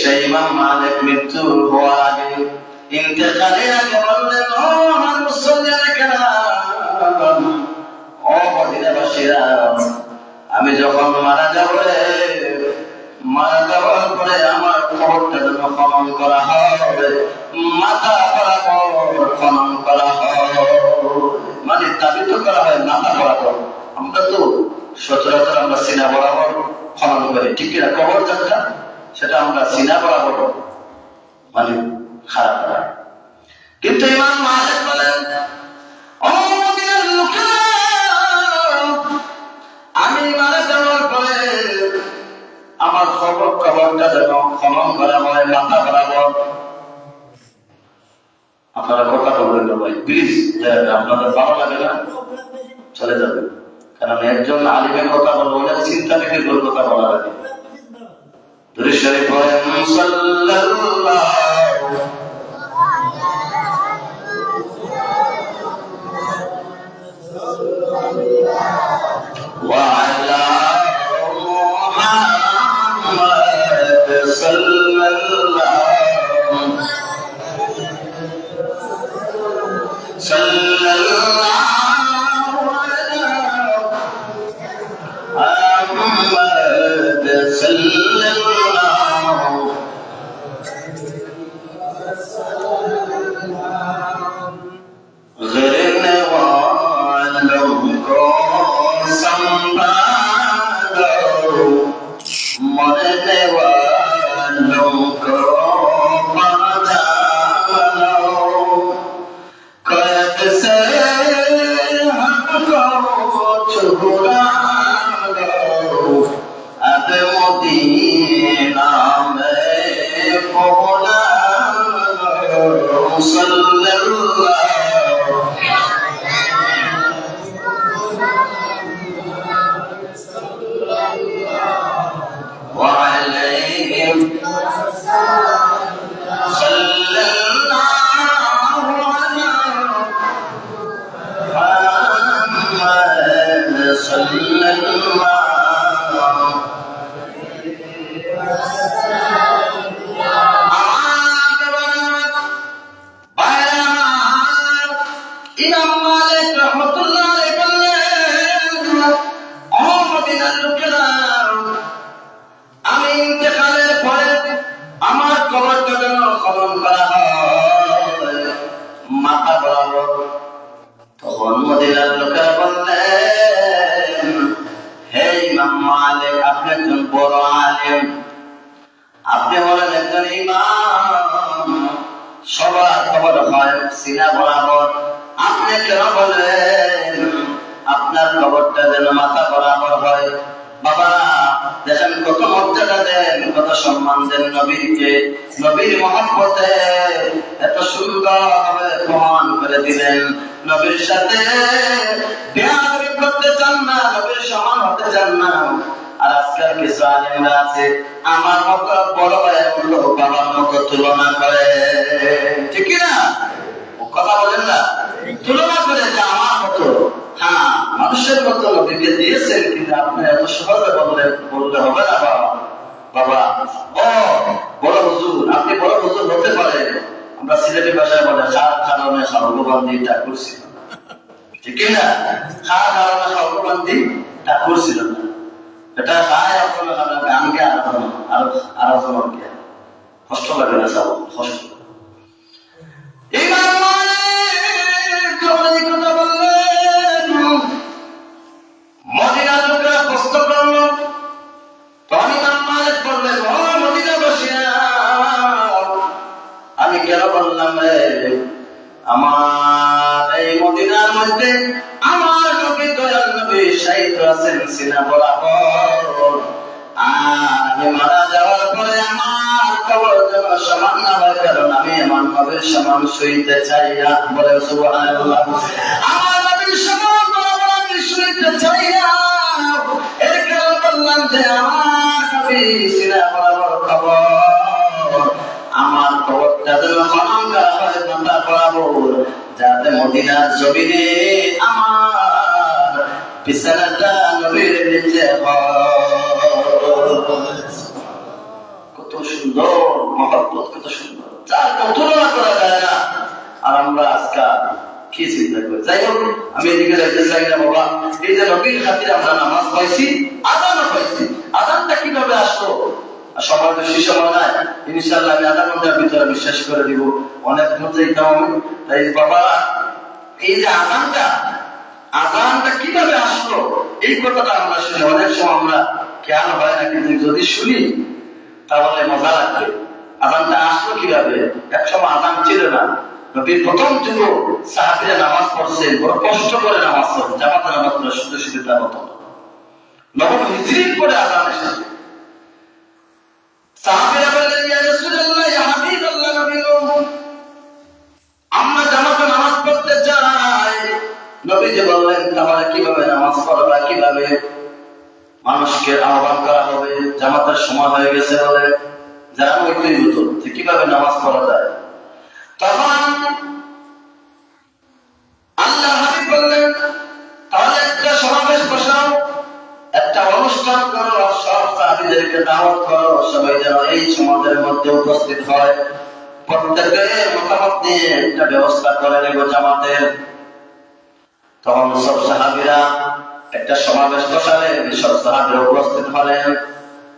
Speaker 2: সেই ইমাম মালিক মৃত্যু হওয়ার আগে, ইন্তেকালের আগে বললেন, ও আমার মুসলমানের কেরাম, ও মদিনাবাসীরা, আমি যখন মারা যাওয়ার পরে আমার কবরটা যেন খনন করা হবে, মাথা বরাবর খনন করা হবে। মানে দাবিত করা হয় মাথা বরাবর। আমরা তো সচরাচর আমরা সিনা বরাবর খনন করি, ঠিক কিনা? কবর যাত্রা সেটা আমরা সিনা বরাবর মানে খারাপ করা। কিন্তু ইমাম মালিক বলেন, ও মদিনার লোকেরা, আমি মারা যাওয়ার পরে আমার কবরটা যেন খনন করা হয় মাথা বরাবর। আপনারা কথা বলবেন না ভাই, প্লিজ। আপনাদের ভালো লাগে না চলে যাবেন, কারণ একজন আলিমের কথা বলবো, অনেক চিন্তা থেকে কথা বলা লাগে। দুরূদ শরীফ পড়েন, সাল্লাল্লাহু ওয়া আলা মুহাম্মাদ সাল্লাল্লাহু সাল্লাল্লাহু সাল্লাল্লাহু गिरने वालों को संभालो, मरने वालों को बचालो, कैद से हमको छुड़ा लो, अब मदीना में पहुंचा लो, सल्लल्लाहु وعليهم صلى الله على محمد صلى الله ইমাম মালিক রাহমাতুল্লাহ আলাইহি বললেন, ও মদিনার লোকেরা, আমি ইন্তেকালের পরে আমার কবরটা যেন খনন করা হয় মাথা বরাবর। তখন মদিনার লোকেরা বললেন, হে ইমাম মালিক, আপনি একজন বড় আলেম, আপনি হলেন একজন ইমাম, সবার খবর হয় সিনা বরাবর, আপনি কেন বলেন আপনার খবরটা যেন মাথা বরাবর হয়? বাবা দেখেন কত মর্যাদা দেন, কত সম্মান দেন নবীকে, নবীর মহব্বতে এত সুন্দর ভাবে প্রমাণ করে দিলেন। নবীর সাথে বেয়াদবি করতে চান না, নবীর সমান হতে চান না। আর আজকাল কিছু আলেমরা আছে আমার মতো বড় ভাইয়ের মতো বাবার মতো তুলনা করে, ঠিক না? কথা বলেন না, তুলনা করে যে আমার মতো। হ্যাঁ, মানুষের মতো নবীকে দিয়েছেন, কিন্তু আপনি এত সহজে বললে হবে না। বাবা ও বড় হুজুর, আপনি বড় হুজুর হতে পারে, আমরা সিলেটি ভাষায় বলে খার কারণে সর্ববান্ধি ঠাকুর ছিল, ঠিক না? খার কারণে সর্ববান্ধি ঠাকুর ছিল না, এটা খায় আপনার গানকে আরাধনা কষ্ট লাগে না, সব কষ্ট। ইমাম মালিক এই কথা বললেন, মদিনার লোকেরা প্রশ্ন করল, তখন ইমাম মালিক বললেন, ও মদিনাবাসীরা, আমি কেন বললাম রে, আমার এই মদিনার মধ্যে আমার নবী দয়াল নবী শাহিদ আছেন সিনা বরাবর, আর আমি মারা যাওয়ার পরে আমার কবর যেন সমান না হয়, কারণ আমি আমার নবীর সমান সইতে চাই না। বলে সুবহানাল্লাহ। আমার নবীর সমান বরাবর আমি সইতে চাই না, এর কারণে বললাম যে আমার নবী সিনা বরাবর কবর, আমার কবরটা যেন খনন করা হয় মাথা বরাবর, যাতে মদিনার জমিনে আমার বিছানাটা নবীর নিচে কত সুন্দর মহব্বত, কত সুন্দর, যার তুলনা করা যায় না। আর আমরা আজকাল কি চিন্তা করি? যাই হোক, আমি এদিকে যাইতে চাই না বাবা। এই যে নবীর খাতিরে আমরা নামাজ পাইছি, আযানও পাইছি, আযানটা কিভাবে আসলো? সবার বেশি সময় নাই, ইনশাআল্লাহ আমি আধা ঘন্টার ভিতরে বিশ্বাস করে দিব, অনেক দূর যাইতাম আমি। তাই বাবা, এই যে আযানটা কিভাবে আসলো, এই কথাটা আমরা শুনি, অনেক সময় আমরা খেয়াল হয় না, কিন্তু যদি শুনি তাহলে মজা লাগবে। আযানটা আসলো কিভাবে? এক সময় আযান ছিল না, নবীর প্রথম যুগ সাহাবীরা নামাজ পড়ছে, বড় কষ্ট করে নামাজ পড়ছে, জামাতে নামাজ পড়ে শুধু শুধু তা হতো না। নবম হিজরির পরে আযান এসেছে। সাহাবীরা বললেন, ইয়া রাসূলুল্লাহ, ইয়া হাবিবাল্লাহ, নবী গো, আমরা জামাতে নামাজ পড়তে চাই। নবীজি বললেন, তাহলে কিভাবে নামাজ পড়বা, কিভাবে মানুষকে আহ্বান করা হবে? জামাতের সময় হয়ে গেছে বলে যারা ওইটাই হতো, কিভাবে নামাজ পড়া যায়? তখন আল্লাহ হাবিব বললেন, তাহলে একটা সমাবেশ বসাও, একটা অনুষ্ঠান করো, সব সাহাবীদেরকে দাওয়াত করো, সবাই যেন এই সমাজের মধ্যে উপস্থিত হয়, প্রত্যেকের মতামত নিয়ে একটা ব্যবস্থা করে নেব জামাতের। তখন সব সাহাবীরা একটা সমাবেশ বসালেন, সব সাহাবীরা উপস্থিত হলেন।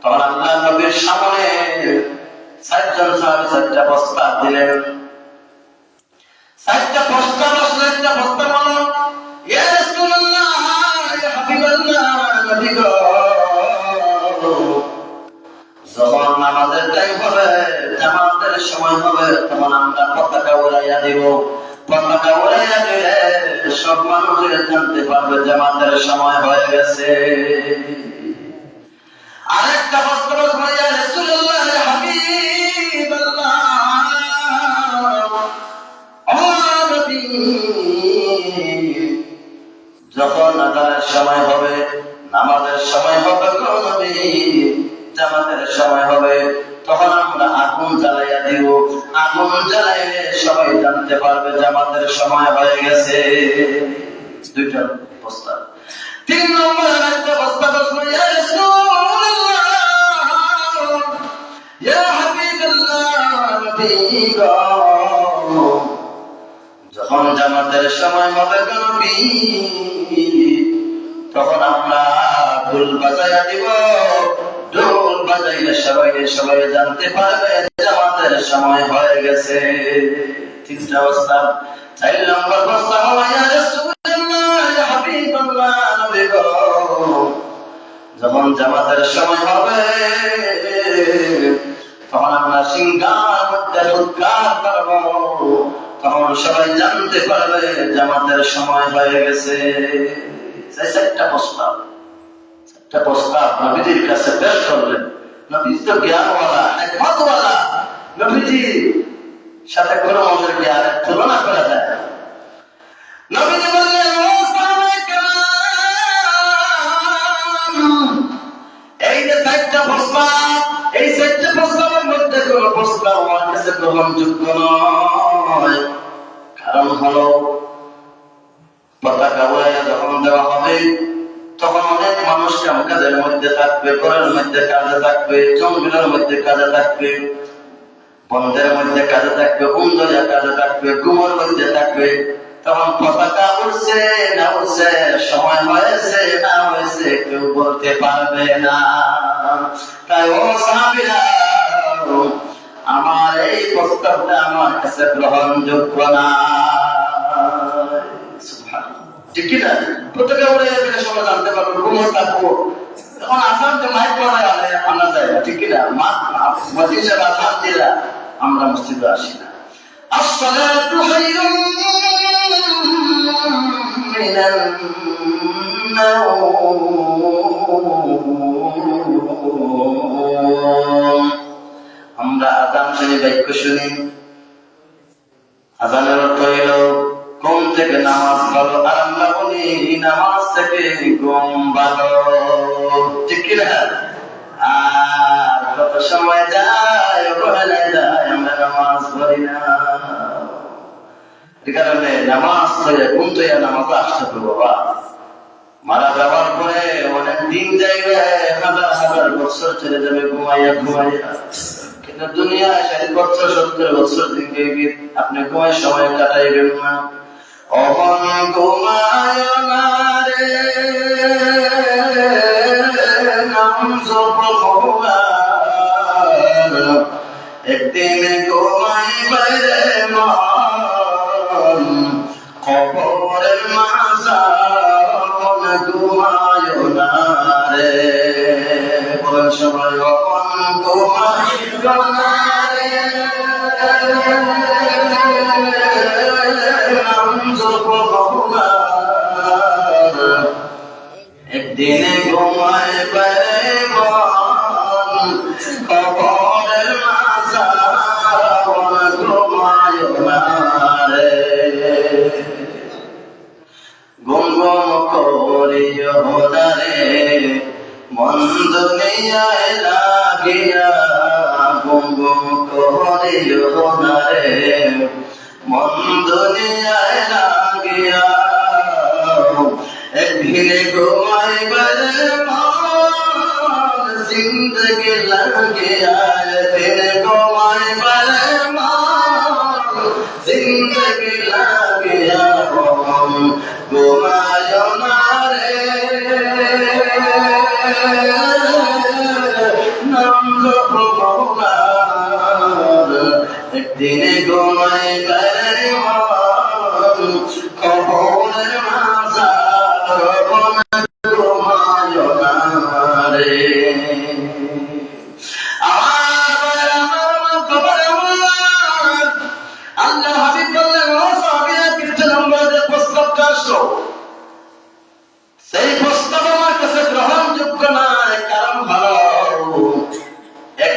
Speaker 2: তখন আল্লাহ নবীর সামনে 4জন সাহাবী 4টা প্রস্তাব দিলেন। 4টা প্রস্তাব আসলে একটা প্রস্তাব হলো, ইয়া রাসূলুল্লাহ, ইয়া হাবিবাল্লাহ, নবী গো, যখন নামাজের টাইম হবে, জামাতের সময় হবে, তখন আমরা পতাকা উড়াইয়া দিব। পতাকা উড়াইয়া দিলে সব মানুষের জানতে পারবে জামাতের সময় হয়ে গেছে। আরেকটা প্রস্তাব হলো, ইয়া রাসূলুল্লাহ, ইয়া হাবিবাল্লাহ, ও নবী, যখন আযানের সময় হবে, নামাজের সময় হবে, গো নবী, জামাতের সময় হবে, তখন আমরা আগুন জ্বালাইয়া দিব। আগুন জ্বালাইলে সবাই জানতে পারবে জামাতের সময় হয়ে গেছে। 2টা প্রস্তাব। 3 নম্বর একটা প্রস্তাব হলো, ইয়া রাসূলুল্লাহ, ইয়া হাবিবাল্লাহ, নবী গো, যখন জামাতের সময় হবে, গো নবী, তখন আমরা ঢোল বাজাইয়া দিব। ঢোল বাজাইলে সবাই জানতে পারবে জামাতের সময় হয়ে গেছে। 3টা প্রস্তাব। 4 নম্বর প্রস্তাব হলো, ইয়া রাসূলুল্লাহ, ইয়া হাবিবাল্লাহ, নবী গো, যখন জামাতের সময় হবে, তখন আমরা সিংহার মধ্যে ফুৎকার করব, তখন সবাই জানতে পারবে জামাতের সময় হয়ে গেছে। 4টা প্রস্তাব। 4টা প্রস্তাব নবীজির কাছে পেশ করলেন। নবীজি তো জ্ঞানওয়ালা, হিকমতওয়ালা, নবীজির সাথে কোনো মানুষের জ্ঞানের তুলনা করা যায় না। নবীজি বললেন, ও সাহাবায়ে কেরাম, এই যে 4টা প্রস্তাব, এই 4টা প্রস্তাবের মধ্যে কোনো প্রস্তাব আমার কাছে গ্রহণযোগ্য নয়। কারণ হলো, পতাকা উড়াইয়া যখন দেওয়া হবে, তখন অনেক মানুষ কাজের মধ্যে থাকবে, ঘরের মধ্যে কাজে থাকবে, জঙ্গলের মধ্যে কাজে থাকবে, বন্ধের মধ্যে কাজে থাকবে, বন্ধুরা কাজে থাকবে, ঘুমের মধ্যে থাকবে। তখন পতাকা উঠছে না উঠছে, সময় হয়েছে না হয়েছে, কেউ বলতে পারবে না। তাই ও সাহাবীরা, আমার এই প্রস্তাবটা আমার কাছে গ্রহণযোগ্য না। ঠিক কিনা? পতাকা উড়ে গেলে সবাই জানতে পারবো, ঘুমে থাকবো, তখন আসাম যে মাইক করায় আনা যায় না। ঠিক কিনা? মসজিদে আসাম দিলা আমরা মসজিদে আসি না। আসসালাতু খায়রুম মিনান নাওম। আমরা আযান শুনি, বাক্য শুনি। আযানের অর্থ হইল ঘুম থেকে নামাজ ভালো, আর আমরা বলি নামাজ থেকে ঘুম ভালো। ঠিক কিনা? আর কত সময় যায়, অবহেলায় যায়, আমরা নামাজ পড়ি না। এই কারণে নামাজ পড়ে ঘুম থেকে নামাজ আসতে হবে। বাবা মারা যাওয়ার পরে অনেক দিন যাইবে, হাজার বছর চলে যাবে ঘুমাইয়া ঘুমাইয়া। কিন্তু দুনিয়ায় 60 বছর 70 বছর দিকে আপনি ঘুমায় সময় কাটাইবেন না। অহন ঘুমায় না রে, নাম জপ মওলার, একদিন ঘুমাইবে রে মন, কবরের মাঝার ঘুমায় না রে। বলেন সবাই, অহন ঘুমায় না রে, একদিনে ঘুমায় পারে মন, কবরের মাঝার ঘুমায় না রে। গুম গুম করিও না রে, মন দুনিয়ায় লাগিয়া, গুম গুম করিও না রে, মন দুনিয়ায় লাগিয়া, একদিনে ঘুমাইবার মন, জিন্দগি লাগিয়া, একদিনে ঘুমাইবার মন, জিন্দগি লাগিয়া, ঘুমায় না রে,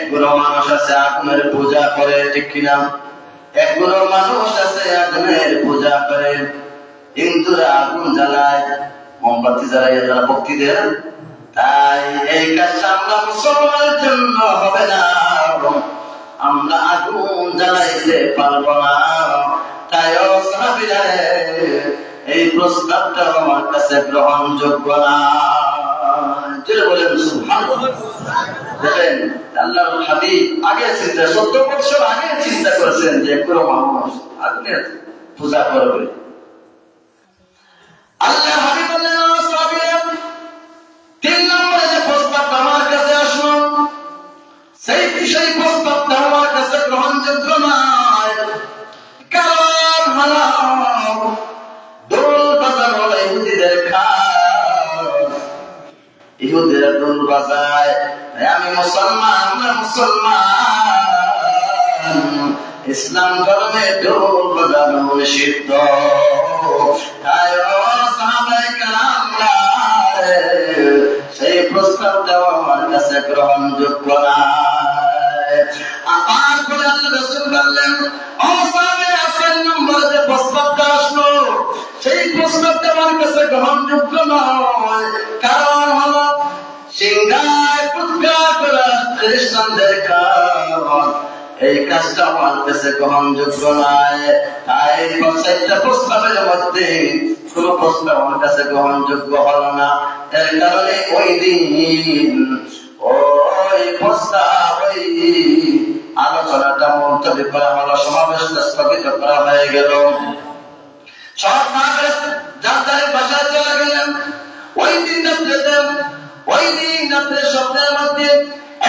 Speaker 2: একগুলো মানুষ আছে আগুনের পূজা করে, ঠিক কিনা? একগুলো মানুষ আছে আগুনের পূজা করে। হিন্দুরা আগুন জ্বালায়, মোমবাতি জ্বালাইয়া তারা ভক্তি দেয়। তাই এই কাজটা আমরা মুসলমানের জন্য হবে না, আমরা আগুন জ্বালাইতে পারবো না। তাই সাহাবীরা এই প্রস্তাবটা আমার কাছে গ্রহণযোগ্য না। বলেন সুবহানাল্লাহ। দেখেন আল্লাহর হাবিব আগে চিন্তা ১৪ বছর আগে চিন্তা করেছেন যে কোনো মানুষ আগুনের পূজা করবে। আল্লাহ হাবিব বললেন সাহাবীরা ৩ নম্বরে যে প্রস্তাবটা আমার কাছে আসলো, সেই প্রস্তাবটা আমার কাছে গ্রহণযোগ্য নয়। কারণ হলো দোল বাজার হলো ইহুদিদের খাস। ইহুদিরা দোল বাজায়, আমি মুসলমান, আমরা মুসলমান, ইসলাম ধর্মে দোল বাজানো নিষিদ্ধ। তাই সাহাবায়ে কেরামরা সেই প্রস্তাবটা আমার কাছে গ্রহণযোগ্য না। আবার করে আল্লাহ রাসূল বললেন, ও সাহাবায়ে, ৪ নম্বরে যে প্রস্তাবটা আসলো, সেই প্রস্তাবটা আমার কাছে গ্রহণযোগ্য নয়। কারণ হলো সিংহায় পুৎকা করা খ্রিস্টানদের কাজ, এই কাজটা আমার কাছে গ্রহণযোগ্য নয়। তাই ৪টা প্রস্তাবের মধ্যে কোন প্রস্তাব আমার কাছে গ্রহণযোগ্য হলো না। এর কারণে ওই দিন ওই প্রস্তাব, ওই আলোচনাটা মুলতবি করা হলো, সমাবেশটা স্থগিত করা হয়ে গেল। সব সাহাবীরা যার যার বাসায় চলে গেলেন। ওই দিন রাত্রে স্বপ্নের মধ্যে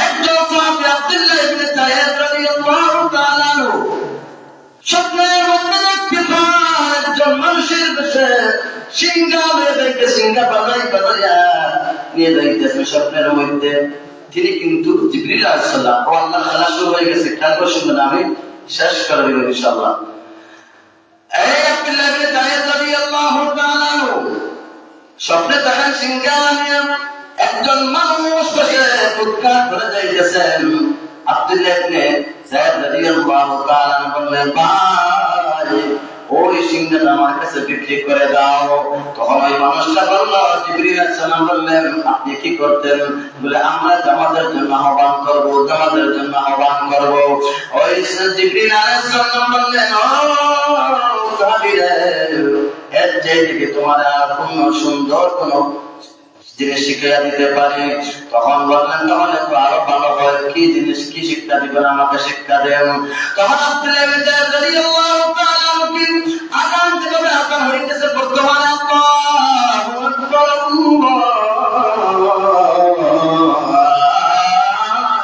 Speaker 2: একজন সাহাবী আব্দুল্লাহ ইবনে যায়েদ রাদিয়াল্লাহু তাআলা আনহু স্বপ্নের মধ্যে দেখতে পান একজন মানুষের বেশে সিংহা মেরে দেখতে, সিংহা বাজাইয়া নিয়ে যাইতেছে স্বপ্নের মধ্যে। তিনি কিন্তু জিবরিল আলাইহিস সালাম, ও আল্লাহ খেলা শুরু হয়ে গেছে, খেয়াল করে শুনবেন, আমি শেষ করে দেব ইনশাআল্লাহ। এই আব্দুল্লাহ ইবনে যায়েদ রাদিয়াল্লাহু তাআলা আনহু স্বপ্নে দেখেন সিংহা নিয়ে একজন মানুষ বসে ফুৎকার করে যাইতেছেন। আব্দুল্লাহ ইবনে যায়েদ রাদিয়াল্লাহু তাআলা বললেন, ভাই ওই সিংহাটা আমার কাছে বিক্রি করে দাও। তখন ওই মানুষটা বলল, জিবরিল আলাইহিস সালাম বললেন, আপনি কি করতেন? বলে, আমরা জামাতের জন্য আহ্বান করব, জামাতের জন্য আহ্বান করব। ওই জিবরিল আলাইহিস সালাম বললেন, ও সাহাবীরা, এর চাইতে তোমার আর কোন সুন্দর কোন জিনিস শিখিয়ে দিতে পারি? তখন বললেন, তাহলে তো আরো ভালো হয়, কি জিনিস, কি শিক্ষা দিবেন, আমাকে শিক্ষা দেন। তখন আব্দুল্লাহ ইবনে যায়েদ রাদিয়াল্লাহু তাআলা আনহু আযান থেকে আযান হইতেছে, বর্তমানে আল্লাহু আকবার,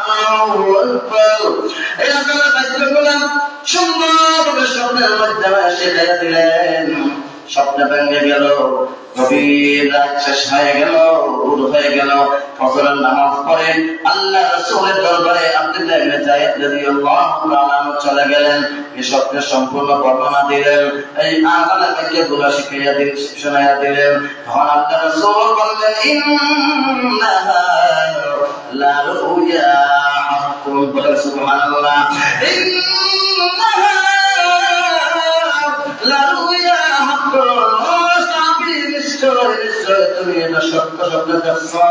Speaker 2: আল্লাহু আকবার, এই আযানের বাক্যগুলো সুন্দরভাবে স্বপ্নের মাধ্যমে শিখিয়ে দিলেন। স্বপ্ন ভেঙে গেল, গভীর রাত শেষ হয়ে গেল, ভোর হয়ে গেল। ফজরের নামাজ পড়ে আল্লাহ রাসূলের দরবারে আব্দুল্লাহ ইবনে যায়েদ রাদিয়াল্লাহু তাআলা আনহু চলে গেলেন। এই স্বপ্নের সম্পূর্ণ বর্ণনা দিলেন, এই আযানের বাক্যগুলো শিখিয়ে দিলেন, শোনাইয়া দিলেন। তখন আল্লাহ রাসূল বললেন, ইন্নাহা লা রুয়া হাক্কুন, বলেন সুবহানাল্লাহ। ইন্নাহা লা রুয়া হাক্কুন, নিশ্চয় তুমি এটা সত্য স্বপ্ন দেখছো।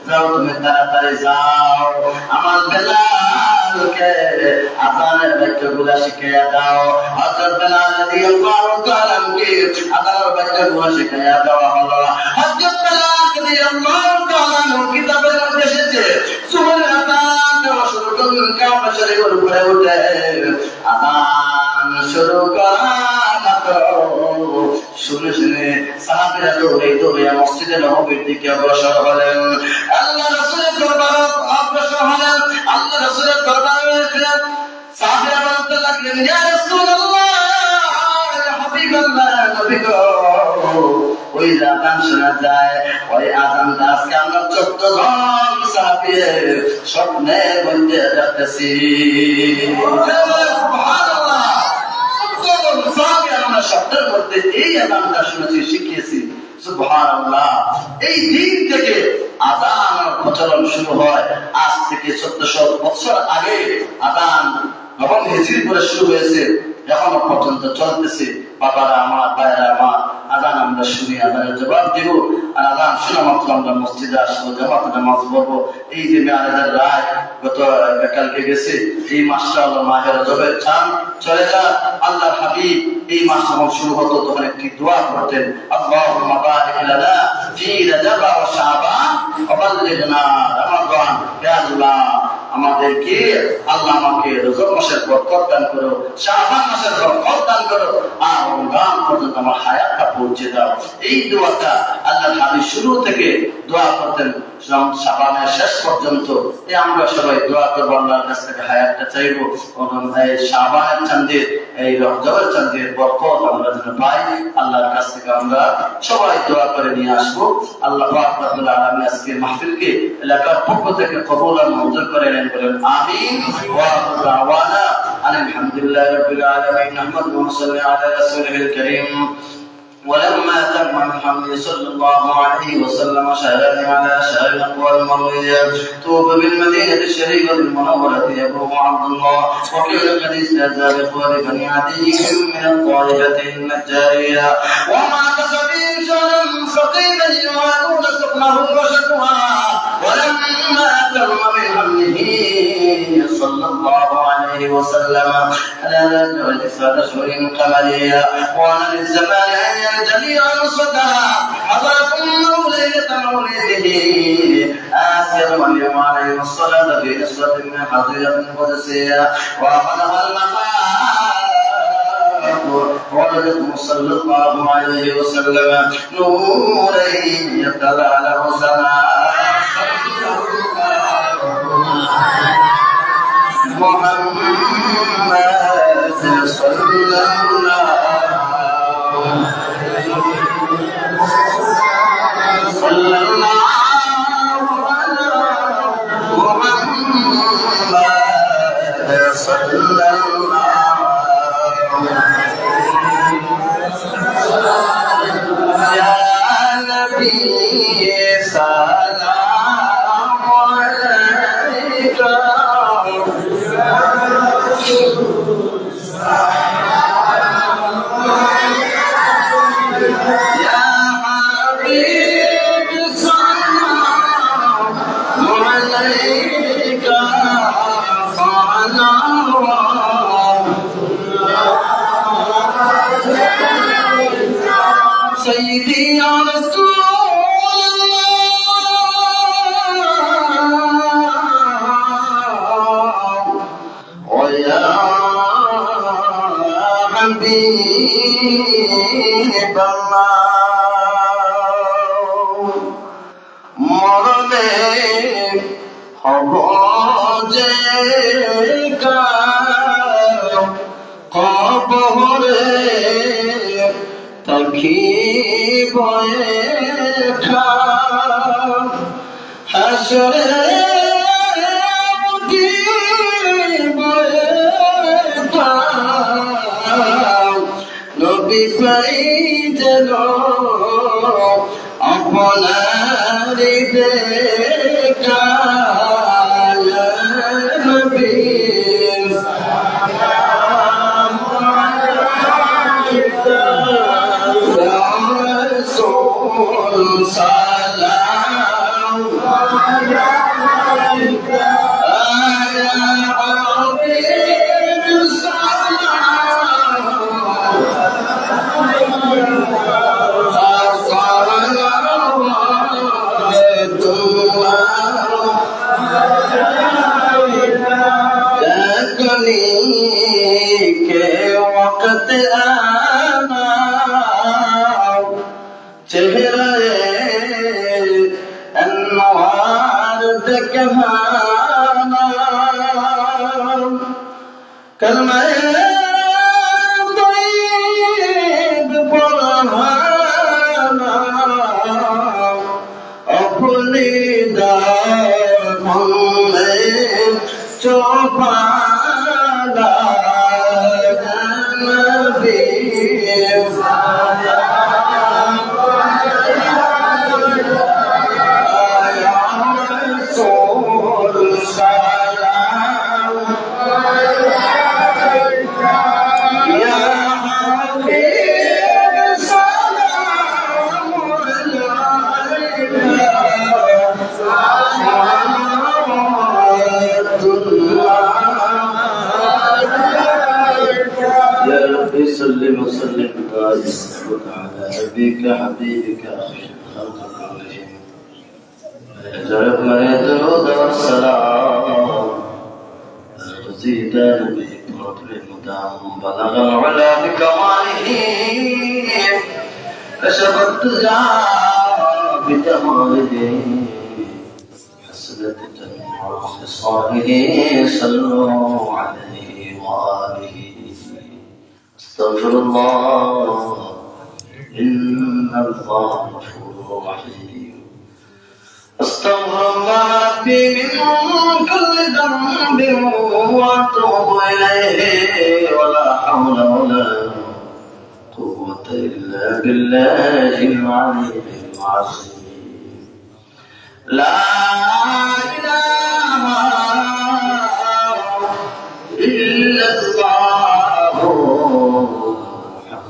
Speaker 2: যাও, তুমি তাড়াতাড়ি যাও, আমার বেলালকে আযানের বাক্যগুলো শিখিয়ে দাও। হযরত বেলাল রাদিয়াল্লাহু তাআলা আনহু আযানের বাক্যগুলো শিখিয়ে দেওয়া হলো। হযরত বেলাল রাদিয়াল্লাহু তাআলা আনহু কিতাবের মধ্যে এসেছে, সুবহান আযান দেওয়া শুরু করলেন, কাবা শরীফের উপরে উঠে আযান শুরু করা মাত্র শুনে শুনে সাহাবীরা দৌড়ে মসজিদে নববীর দিকে অগ্রসর হলেন। আল্লাহ রাসূলের দরবারে অগ্রসর হলেন। আল্লাহ রাসূলের দরবারে গেলেন। সাহাবীরা বলতে লাগলেন, ইয়া রাসূলুল্লাহ, ইয়া হাবিবাল্লাহ, নবী গো, ওই আযান শোনা যায়, ওই আযানটা আজকে আমরা ১৪ জন সাহাবী স্বপ্নের মধ্যে দেখতেছি। সুবহানাল্লাহ, আমরা স্বপ্নের মধ্যে এই আযানটা শুনেছি, শিখিয়েছি। সুবহানাল্লাহ। এই দিন থেকে আযানের প্রচলন শুরু হয়। আজ থেকে 1400 বছর আগে আযান নবম হিজরি করে শুরু হয়েছে, এখনো পর্যন্ত চলতেছে। বাবারা আমার, ভাইয়েরা আমার, আযান আমরা শুনি, আযানের জবাব দিব। আর আযান শোনা মাত্র আমরা মসজিদে আসবো, জামাতে নামাজ পড়বো। এই যে মেয়ারেজের রায় গত কালকে গেছে, এই মাসটা হলো মাহে রজবের চাঁদ চলে যায়। আল্লাহর হাবিব এই মাস যখন শুরু হতো তখন একটি দোয়া করতেন, আল্লাহুম্মা বারিক লানা ফি রজব ওয়া শাবান ওয়া বাল্লিগনা রমাদান। হে আল্লাহ, আমাদেরকে আল্লাহ আমাকে রজব মাসের বরকত দান করো, শাবান মাসের বরকত দান করো, আর রমজান পর্যন্ত আমার হায়াতটা পৌঁছে দাও। এই দোয়াটা আল্লাহর হাবিব শুরু থেকে দোয়া করতেন শাবানের শেষ পর্যন্ত। আমরা সবাই দোয়া করবো, আল্লাহর কাছ থেকে হায়াতটা চাইবো, শাবানের চাঁদের, এই রমজানের চাঁদের বরকত আমরা যেন পাই। আল্লাহর কাছ থেকে আমরা সবাই দোয়া করে নিয়ে আসবো। আল্লাহ পাক রব্বুল আলামিন আজকের মাহফিলকে এলাকার পক্ষ থেকে কবুল আর মঞ্জুর করে নেন, বলেন আমিন। ওয়া দাওয়ানা আলহামদুলিল্লাহি রাব্বিল আলামিন। নাহমাদুহু ওয়া নুসাল্লি আলা রাসূলিল কারীম। ولما تم محمد صلى الله عليه وسلم شهرا على شهر الأقوال المروية توفى بالمدينة الشريفة المنورة أبوه عبد الله، وكان قد استهزأ بإخوان بني عدي من الطائفة النجارية، ومات سبيلا فقيلا يوالون سقمه وشكواه. ولما تم من حمله صلى الله عليه وسلم على ذلك أشهر قمرية، وعن الزمان أن ينجلي عن صدى حضرت مولدة مولده آسر مريم عليه الصلاة في نسوة من حضيرة قدسية، وأخذها المخاف ولدته صلى الله عليه وسلم نورين يتلألأ سماء محمد صلى الله صلى الله على محمد صلى الله يا نبي سلام عليك سيدي يا رسول الله ويا حبيب الله মরণে হব যে কবরে থাকিব একা হাসরে উঠিব একা নবী পাই যেন আপনার দেখা নবী সালাম আলাইকা ইয়া হাবিব के वक्त आना चेहरे अनवार देखना कलमे तैयब पढ़ाना अपनी दामन में चौपाना नबी सलाम وسلم وسلم وبارك على نبيك حبيبك خير الخلق كلهم جرب من الدرود والسلام وزيدان بفضل المدام بلغ العلا بكماله كشف الدجى بجماله حسنت جميع خصاله صلوا عليه وآله استغفر الله إن الله غفور رحيم استغفر الله ربي من كل ذنب واتوب اليه ولا حول ولا قوة الا بالله العلي العظيم لا اله الا الله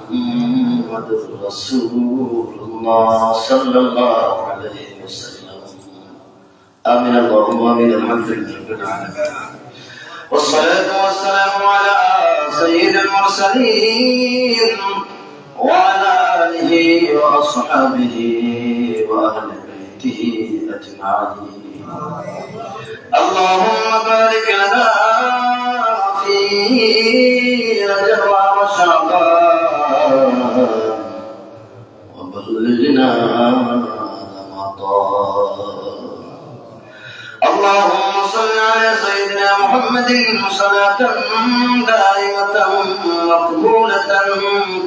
Speaker 2: محمد رسول الله صلى الله عليه وسلم آمين اللهم آمين الحمد لله رب العالمين والصلاة والسلام على سيد المرسلين وعلى آله وأصحابه وأهل بيته أجمعين اللهم بارك لنا في رجب وشعبان وبلغنا رمضان اللهم صل على سيدنا محمد صلاة دائمة مقبولة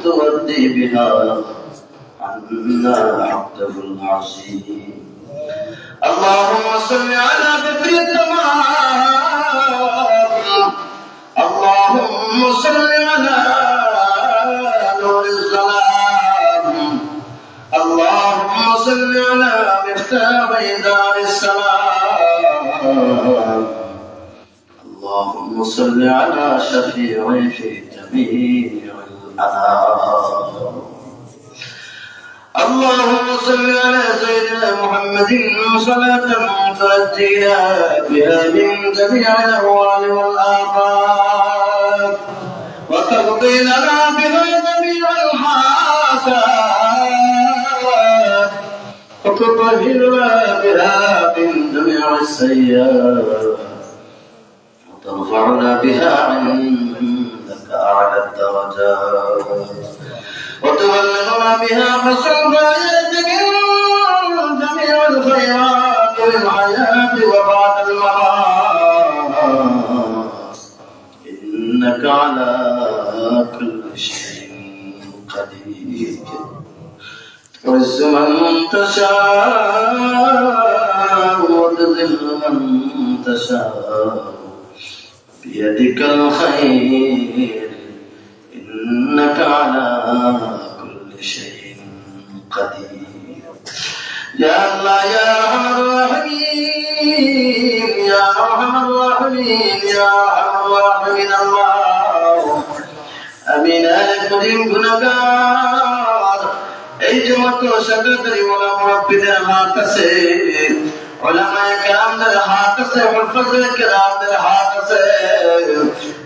Speaker 2: تودي بها عنا حقه العظيم اللهم صل على بدر التمام اللهم صل على نور الظلام اللهم صل على مفتاح دار السلام اللهم صل على شفيع في جميع الأنام اللهم صل على سيدنا محمد صلاة تنجينا بها من جميع الأهوال والآفات وتقضي لنا بها جميع الحاجات وتطهرنا بها من جميع السيئات وترفعنا بها عندك أعلى الدرجات وتبلغنا بها حسن غايتك جميع الخيرات للحياة وبعد الممات إنك على كل شيء قدير تعز من تشاء وتذل من تشاء بيدك الخير إنك على كل شيء قدير يا الله يا أرحم الراحمين يا أرحم الراحمين يا أرحم الراحمين الله أمين ألكم গুনাহগার এই যে মত সাদাতারি ওলা মুরাব্বিদের হাত আছে উলামায়ে কেরামদের হাত আছে মুফাজ্জিল কেরামদের হাত আছে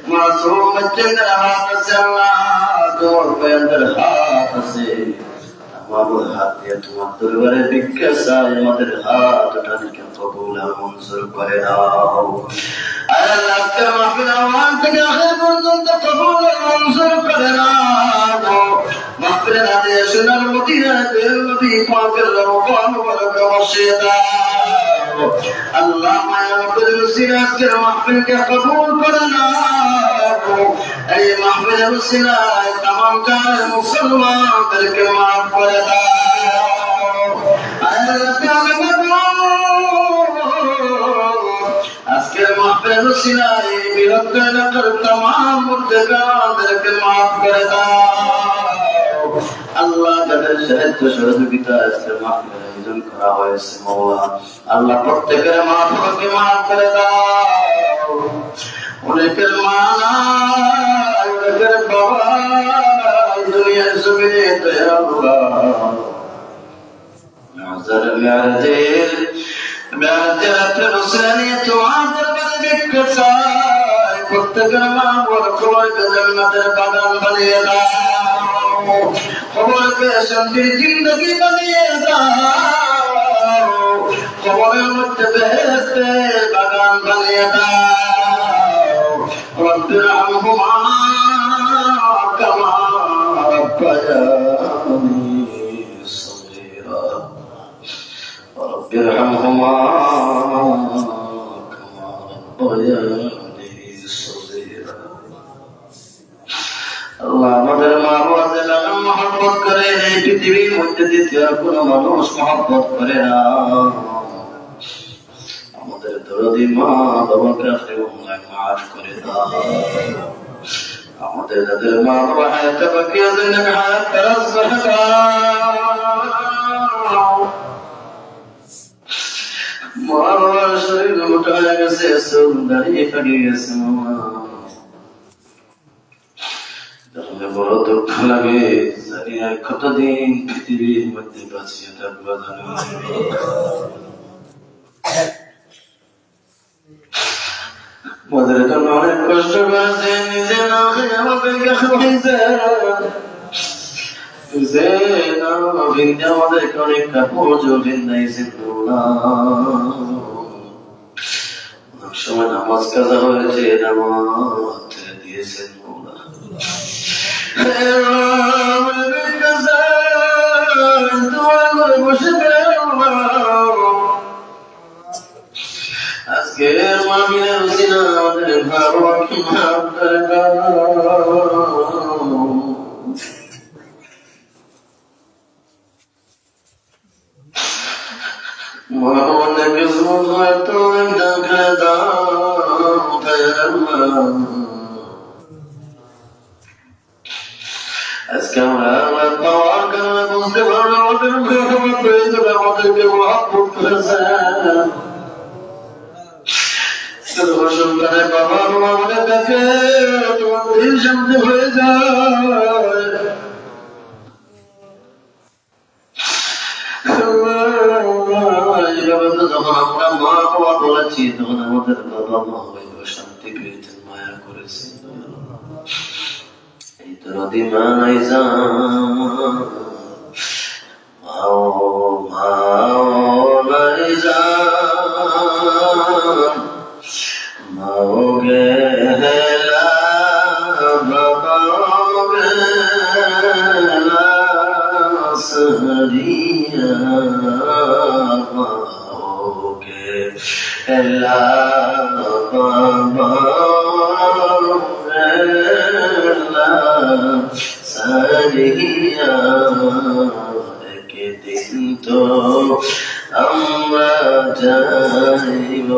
Speaker 2: মাসুম মজ্জিদের হাত আছে আল্লাহ তোমার পেয়াদের হাত আছে আমার হাত দিয়ে তোমার দরবারে ভিক্ষা চাই আমাদের হাত ওঠানিকে কবুল আর মঞ্জুর করে দাও আল্লাহ আজকের মাহফিল আওয়াজ থেকে আখির পর্যন্ত কবুল আর মঞ্জুর করে দাও মাহফিলের হাতে সোনার মদিনায় বের নবী পাকের রওজা মুবারক বসিয়ে দাও আল্লাহ মায়া করে মুসিরা আজকের মাহফিলকে কবুল করে নাও এই মাহফিলের উসিলায় तमाम জানের মুসলমানদেরকে মাফ করে দাও আজকের মাহফিলের উসিলায় বিরত এলাকার तमाम মুর্দেগাদেরকে মাফ করে দাও আল্লাহ যাদের সাহায্য সহযোগিতা আজকের মাহফিলের আয়োজন করা হয়েছে মাওলা আল্লাহ প্রত্যেকের মাফকে মাফ করে দাও অনেকের মা নাই অনেকের বাবা নাই দুনিয়ার জমিনে দয়া আল্লাহ নাজার মেয়াদের রসুলিয়ে তোমার দরবারে ভিক্ষা চাই প্রত্যেকের মা বড় করে জান্নাতের বাগান বানিয়ে দাও কবরকে শান্তির জিন্দগি বানিয়ে দাও, কবরের মধ্যে বেহেশতের বাগান বানিয়ে দাও। রব্বির হামহুমা কামা রব্বায়ানি সগীরা, রব্বির হামহুমা কামা রব্বায়ানি সগীরা। আল্লাহ আমাদের মা বাবাকে লাগাম মহব্বত করে, এই পৃথিবীর মধ্যে দ্বিতীয় কোনো মানুষ মহব্বত করে না। আমাদের দরদি মা বাবাকে আপনি মাফ করে দাও। আমাদের যাদের মা বাবা হায়াতে বাকি আছেন হায়াত দারাজ করে দাও। মা বাবার শরীর মোটা হয়ে গেছে, চুল দাঁড়িয়ে ফাটিয়ে গেছে, বড় দুঃখ লাগে। জানি আর কতদিন পৃথিবীর মধ্যে বাঁচিয়ে থাকবো জানি। আমাদের জন্য অনেক কষ্ট করেছে, নিজে না খেয়ে আমাদেরকে খাওয়াইছে, নিজে না ভিন্দে আমাদেরকে অনেক কাপড় ভিন্দাইছেন। অনেক সময় নামাজ কাজা হয়েছে, নামাজ ছেড়ে দিয়েছেন। আজকের মাহফিলের উসিলা আমাদের বাবাকে মাফ করে দাও। মা বাবাকে তুমি দেখে দাও। আজকে আমরা পাওয়ার কারণে বুঝতে পারবো আমাদেরকে মহব্বত করেছে। সন্তানের বাবা মা আমাদের কাছে তোমার দিল শান্তি হয়ে যায়। এইভাবে তো যখন আমরা মা বাবা বলেছি, তখন আমাদের বাবা মা হইল শান্তি পেয়েছেন, মায়া করেছেন। এই তো নদী মা নাই যান, মাও নাই যান, মাও গেলা বাবা গেলা সরিয়া, মাও গেলা বাবা গেলা সরিয়া। একদিন তো আমরা যাইব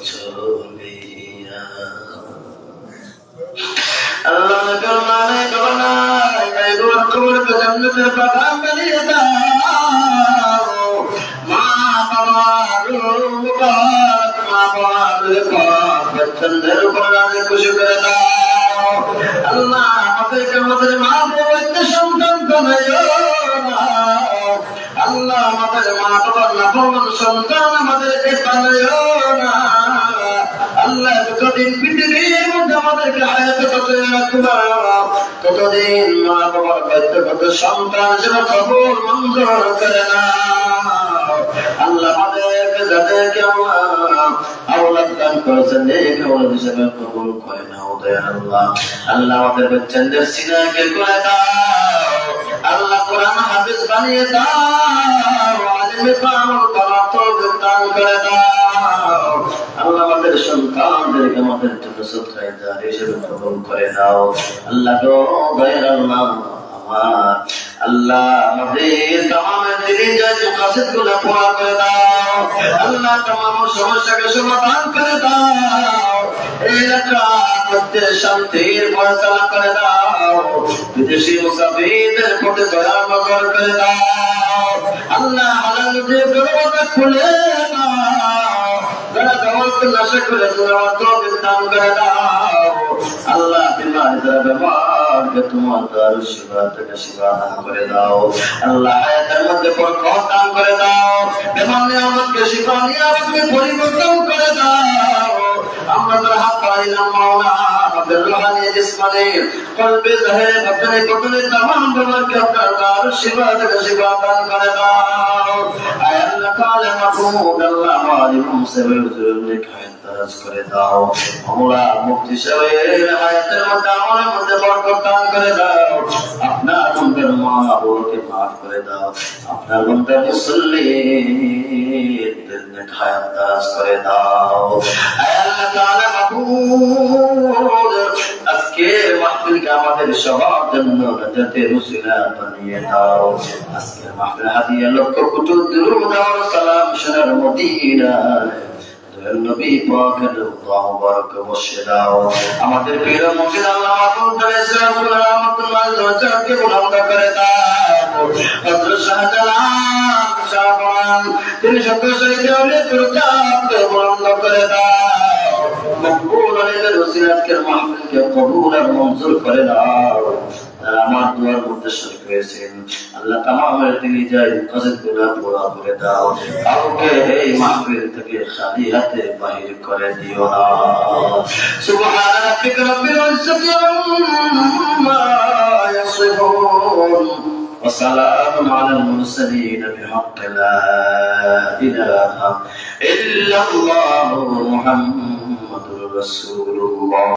Speaker 2: চলিয়া। আল্লাহ করমানে করোনা কবরকে জান্নাতের বাগান বানিয়ে দাও। মা বাবার মুবারক, মা বাবার বাচ্চাদের উপর খুশি করে দাও। আল্লাহ আমাদেরকে আমাদের মা বাবাকে সন্তান বানাইও না। আল্লাহ আমাদের মা বাবার নাফরমান সন্তান আমাদেরকে বানাইও না। আল্লাহ যতদিন পৃথিবীর মধ্যে আমাদেরকে হায়াতে বাঁচিয়ে রাখবা, ততদিন মা বাবার ব্যক্তিগত সন্তান যেন কবুল মঞ্জুর করে না। আল্লাহ আমাদেরকে যাদেরকে আওলাদ দান করেছেন, নেক আওলাদ হিসেবে কবুল করে নাও দয়াল আল্লাহ। আল্লাহ আমাদের বাচ্চাদের সিনাকে করে দাও। আল্লাহ কোরআন হাফেজ বানিয়ে দাও, আলিমে আমল করার তৌফিক দান করে দাও। আল্লাহ আমাদের সন্তানদেরকে আমাদের জন্য সদকায়ে জারি হিসেবে কবুল করে দাও। আল্লাহ গো দয়াল আল্লাহ আমার আল্লাহ আমাদের तमाम দিনের যত কাসিদগুলো পুরা করে দাও। আল্লাহ तमाम সমস্যাকে সমাধান করে দাও। এই এলাকার মধ্যে শান্তির ফয়সালা করে দাও। বিদেশি মুসাফিরদের প্রতি দয়া নজর করে দাও। আল্লাহ হালাল যে দরওয়াজা খুলে দাও, যারা দাওয়াতকে নশা করে তৌফিক দান করে দাও। আল্লাহ বিমার যারা বেমারকে তোমার দারু শিফা থেকে শিফা দান করে দাও। আল্লাহ হায়াতের মধ্যে বরকত দান করে দাও। বেমার নিয়ামতকে শিফা নিয়ামতকে পরিবর্তন করে দাও। আমরা যারা হাত পাইলাম মাওলা আমাদের রুহানি জিসম जिस्मानी कल्बे ज़ाहिर बतने बतने तमाम बीमार के अपना दार शिफा तक शिफा दान करे दाओ आय अल्लाह ताला महमूद अल्लाह मालिकुम से वजुल लिखाए दर्ज करे दाओ मौला मुफ्ती साहेब हायातेर मध्य আমলের মধ্যে বরকত দান করে দাও আপনার বন্দার মা বাবাকে maaf করে দাও আপনার বন্দার মুসল্লিদের নেক হায়াত দারাজ করে দাও আয় আল্লাহ তাআলা মাহবুব আজকে মাহফিলকে আমাদের সবার জন্য নাজাতের ওসিলা বানিয়ে দাও আজকে মাহফিল হাদিয়া লক্ষ কোটি দুরূদ ও সালাম শোনার মদিনায় নবী পাকের আল্লাহু বারাক বসে দাও আমাদের প্রিয় মুর্শিদ আল্লাহ মাহমুদ রাসূলুল্লাহ রাহমাতুল্লাহ দরজাকে বুলন্দ করে দাও হযরত শাহজালাল শাহবান তিনি সকল শহীদ ওলি দরজাকে বুলন্দ করে দাও মকবুল আলাইহির ওসিলাতকে মাহফিলকে কবুল আর মঞ্জুর করে দাও আমার দুয়ার মধ্যে শরীক হয়েছেন আল্লাহ তামামের তিনি যাই কাজের গুনাহ পুরা করে দাও কাউকে এই মাহফিল থেকে খালি হাতে বাহির করে দিও না সুবহান রাব্বিকা রাব্বিল ইজ্জাতি আম্মা ইয়াসিফুন ওয়া সালামুন আলাল মুরসালিন বিহাক্কি লা ইলাহা ইল্লাল্লাহু মুহাম্মাদুর রাসূলুল্লাহ